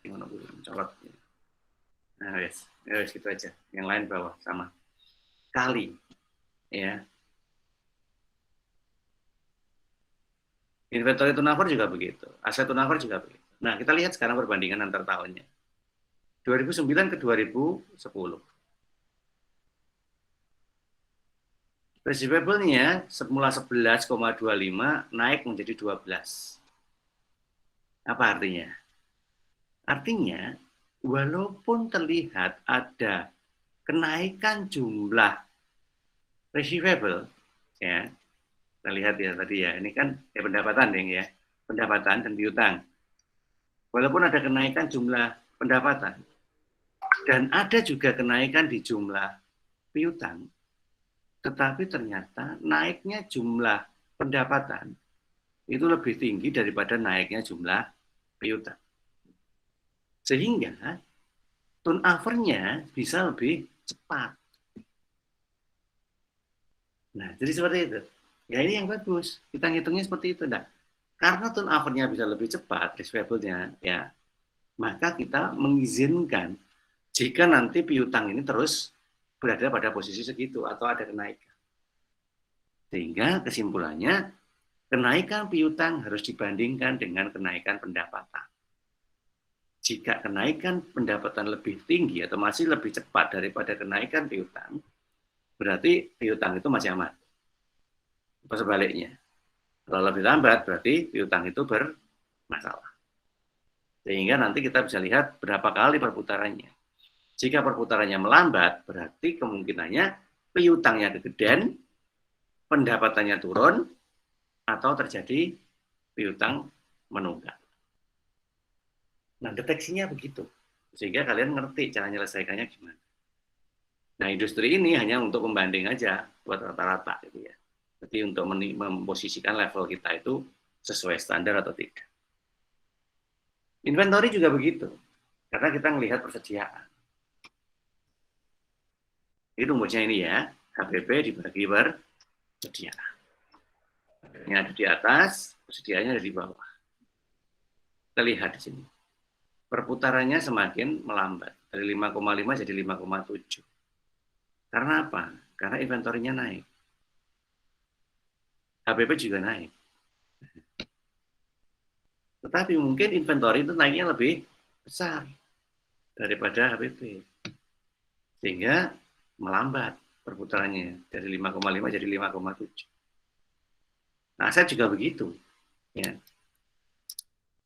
Gimana boleh mencolot. Nah, yes, gitu aja. Yang lain bawah sama. Kali, ya. Inventory turnover juga begitu. Aset turnover juga begitu. Nah, kita lihat sekarang perbandingan antar tahunnya. 2009 ke 2010. Receivable-nya semula 11,25 naik menjadi 12. Apa artinya? Artinya, walaupun terlihat ada kenaikan jumlah receivable, ya, kita lihat ya tadi ya, ini kan pendapatan ya, pendapatan dan piutang. Walaupun ada kenaikan jumlah pendapatan dan ada juga kenaikan di jumlah piutang, tetapi ternyata naiknya jumlah pendapatan itu lebih tinggi daripada naiknya jumlah piutang. Sehingga turnover-nya bisa lebih cepat. Nah, jadi seperti itu. Ya ini yang bagus. Kita ngitungnya seperti itu. Nah, karena turnover-nya bisa lebih cepat, receivable-nya, ya, maka kita mengizinkan jika nanti piutang ini terus berada pada posisi segitu atau ada kenaikan. Sehingga kesimpulannya, kenaikan piutang harus dibandingkan dengan kenaikan pendapatan. Jika kenaikan pendapatan lebih tinggi atau masih lebih cepat daripada kenaikan piutang, berarti piutang itu masih aman. Atau sebaliknya, kalau lebih lambat berarti piutang itu bermasalah. Sehingga nanti kita bisa lihat berapa kali perputarannya. Jika perputarannya melambat, berarti kemungkinannya piutangnya kegedean, pendapatannya turun, atau terjadi piutang menunggak. Nah, deteksinya begitu. Sehingga kalian ngerti cara menyelesaikannya gimana. Nah, industri ini hanya untuk membanding aja buat rata-rata gitu ya. Jadi untuk memposisikan level kita itu sesuai standar atau tidak. Inventory juga begitu. Karena kita melihat persediaan. Ini rumusnya ini ya, HPP dibagi per persediaan. Ini ada di atas, persediaannya ada di bawah. Kita lihat di sini. Perputarannya semakin melambat. Dari 5,5 jadi 5,7. Karena apa? Karena inventorinya naik. HPP juga naik. Tetapi mungkin inventory itu naiknya lebih besar daripada HPP. Sehingga melambat perputarannya dari 5,5 jadi 5,7. Nah, aset juga begitu. Ya.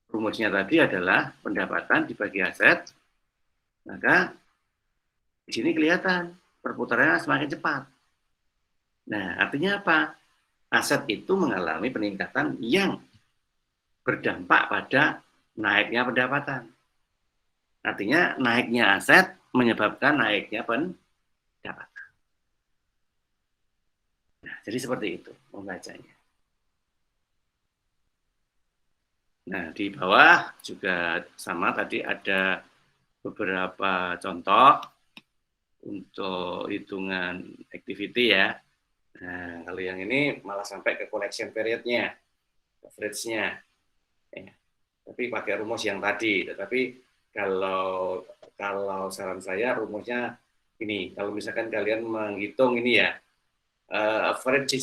Rumusnya tadi adalah pendapatan dibagi aset, maka di sini kelihatan perputarannya semakin cepat. Nah, artinya apa? Aset itu mengalami peningkatan yang berdampak pada naiknya pendapatan. Artinya naiknya aset menyebabkan naiknya pendapatan. Nah, jadi seperti itu membacanya. Nah, di bawah juga sama tadi ada beberapa contoh untuk hitungan activity ya. Nah, kalau yang ini malah sampai ke collection period-nya, average-nya. Ya. Tapi pakai rumus yang tadi. Tetapi kalau saran saya rumusnya ini. Kalau misalkan kalian menghitung ini ya, average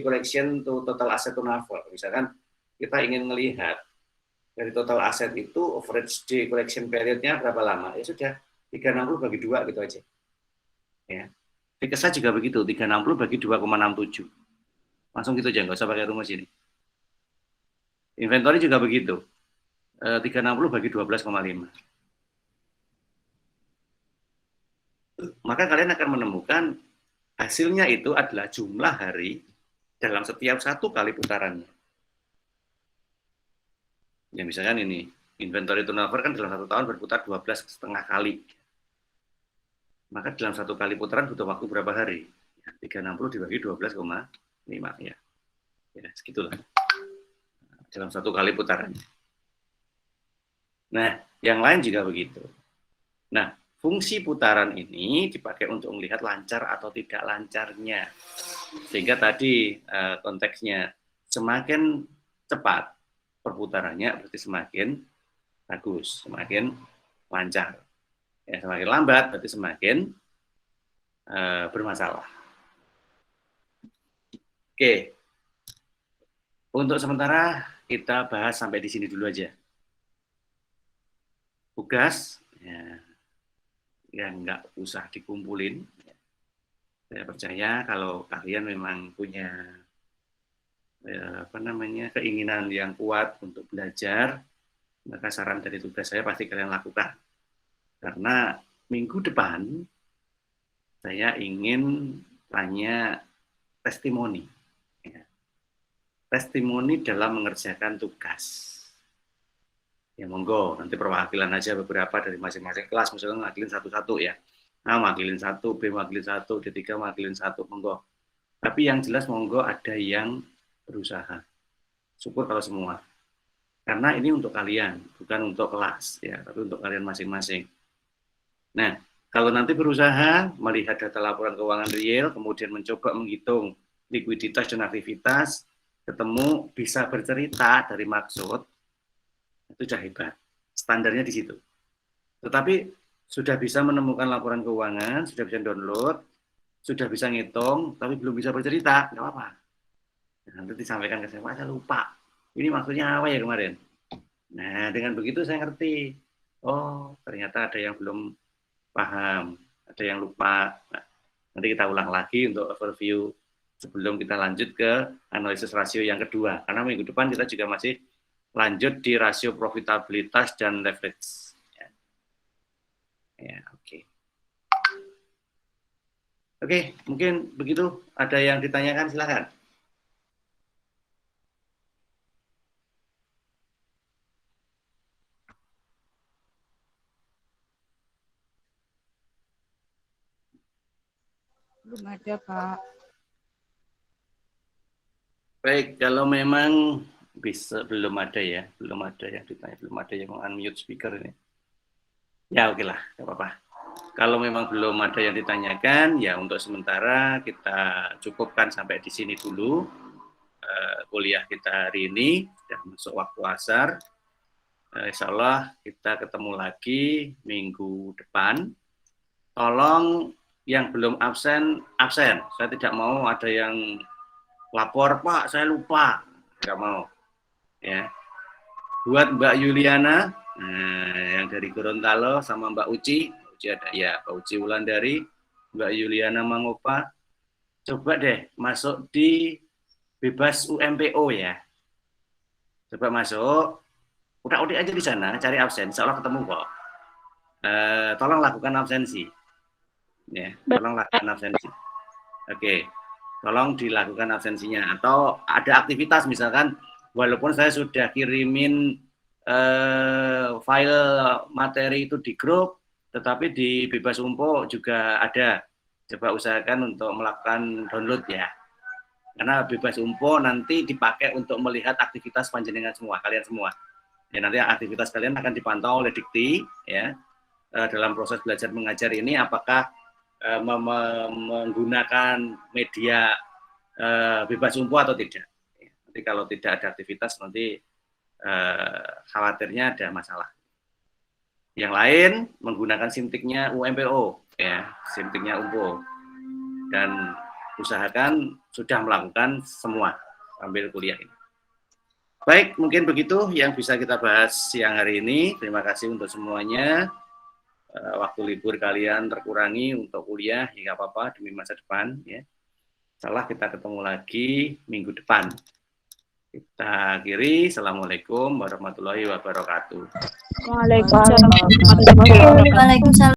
collection to total asset turnover. Misalkan kita ingin melihat dari total aset itu average day collection period-nya berapa lama, ya sudah 360 bagi 2 gitu aja. Ya. Fikesa juga begitu, 360 bagi 2,67. Langsung gitu aja, nggak usah pakai rumus ini. Inventory juga begitu, 360 bagi 12,5. Maka kalian akan menemukan hasilnya itu adalah jumlah hari dalam setiap satu kali putarannya. Ya misalkan ini, inventory turnover kan dalam satu tahun berputar 12,5 kali. Maka dalam satu kali putaran butuh waktu berapa hari? 360 dibagi 12,5 ya. Ya, segitulah. Dalam satu kali putaran. Nah, yang lain juga begitu. Nah, fungsi putaran ini dipakai untuk melihat lancar atau tidak lancarnya. Sehingga tadi konteksnya semakin cepat perputarannya berarti semakin bagus, semakin lancar. Ya, semakin lambat berarti semakin bermasalah. Oke. Untuk sementara kita bahas sampai di sini dulu aja. Tugas ya nggak usah dikumpulin. Saya percaya kalau kalian memang punya keinginan yang kuat untuk belajar, maka saran dari tugas saya pasti kalian lakukan. Karena minggu depan saya ingin tanya testimoni. Ya. Testimoni dalam mengerjakan tugas. Ya monggo, nanti perwakilan aja beberapa dari masing-masing kelas, misalnya ngakilin satu-satu ya. A makilin satu, B makilin satu, D3 makilin satu, monggo. Tapi yang jelas monggo ada yang berusaha. Syukur kalau semua. Karena ini untuk kalian, bukan untuk kelas ya, tapi untuk kalian masing-masing. Nah, kalau nanti berusaha melihat data laporan keuangan real, kemudian mencoba menghitung likuiditas dan aktivitas, ketemu bisa bercerita dari maksud, itu sudah hebat. Standarnya di situ. Tetapi sudah bisa menemukan laporan keuangan, sudah bisa download, sudah bisa ngitung, tapi belum bisa bercerita, nggak apa-apa. Nanti disampaikan ke saya, Pak, saya lupa. Ini maksudnya apa ya kemarin? Nah, dengan begitu saya ngerti. Oh, ternyata ada yang belum paham, ada yang lupa. Nah, nanti kita ulang lagi untuk overview sebelum kita lanjut ke analisis rasio yang kedua. Karena minggu depan kita juga masih lanjut di rasio profitabilitas dan leverage. Ya, oke. Oke, mungkin begitu. Ada yang ditanyakan, silakan. Belum ada, Pak. Baik, kalau memang bisa belum ada yang ditanya, belum ada yang unmute speaker ini. Ya oke lah, nggak apa-apa. Kalau memang belum ada yang ditanyakan, ya untuk sementara kita cukupkan sampai di sini dulu kuliah kita hari ini. Sudah masuk waktu asar. Insya Allah kita ketemu lagi minggu depan. Tolong yang belum absen, absen. Saya tidak mau ada yang lapor, Pak, saya lupa. Nggak mau. Ya. Buat Mbak Yuliana, yang dari Gorontalo, sama Mbak Uci ada ya, Mbak Uci Wulandari, Mbak Yuliana Mangopa, coba deh masuk di bebas UMPO ya. Coba masuk, udah aja di sana, cari absen, insya Allah ketemu kok. Tolong lakukan absensi. Ya, tolong lakukan absensi. Oke, tolong dilakukan absensinya. Atau ada aktivitas misalkan, walaupun saya sudah kirimin file materi itu di grup, tetapi di Bebas Umpo juga ada. Coba usahakan untuk melakukan download ya. Karena Bebas Umpo nanti dipakai untuk melihat aktivitas panjenengan semua, kalian semua. Ya, nanti aktivitas kalian akan dipantau oleh Dikti ya. Dalam proses belajar mengajar ini apakah menggunakan media Bebas Umpo atau tidak. Nanti kalau tidak ada aktivitas nanti khawatirnya ada masalah. Yang lain menggunakan simtiknya UMPO ya, simtiknya Umpo. Dan usahakan sudah melakukan semua sambil kuliah ini. Baik, mungkin begitu yang bisa kita bahas siang hari ini. Terima kasih untuk semuanya. Waktu libur kalian terkurangi untuk kuliah, ya nggak apa-apa demi masa depan ya. Salah kita ketemu lagi minggu depan. Kita akhiri. Assalamualaikum warahmatullahi wabarakatuh. Waalaikumsalam warahmatullahi wabarakatuh. Waalaikumsalam.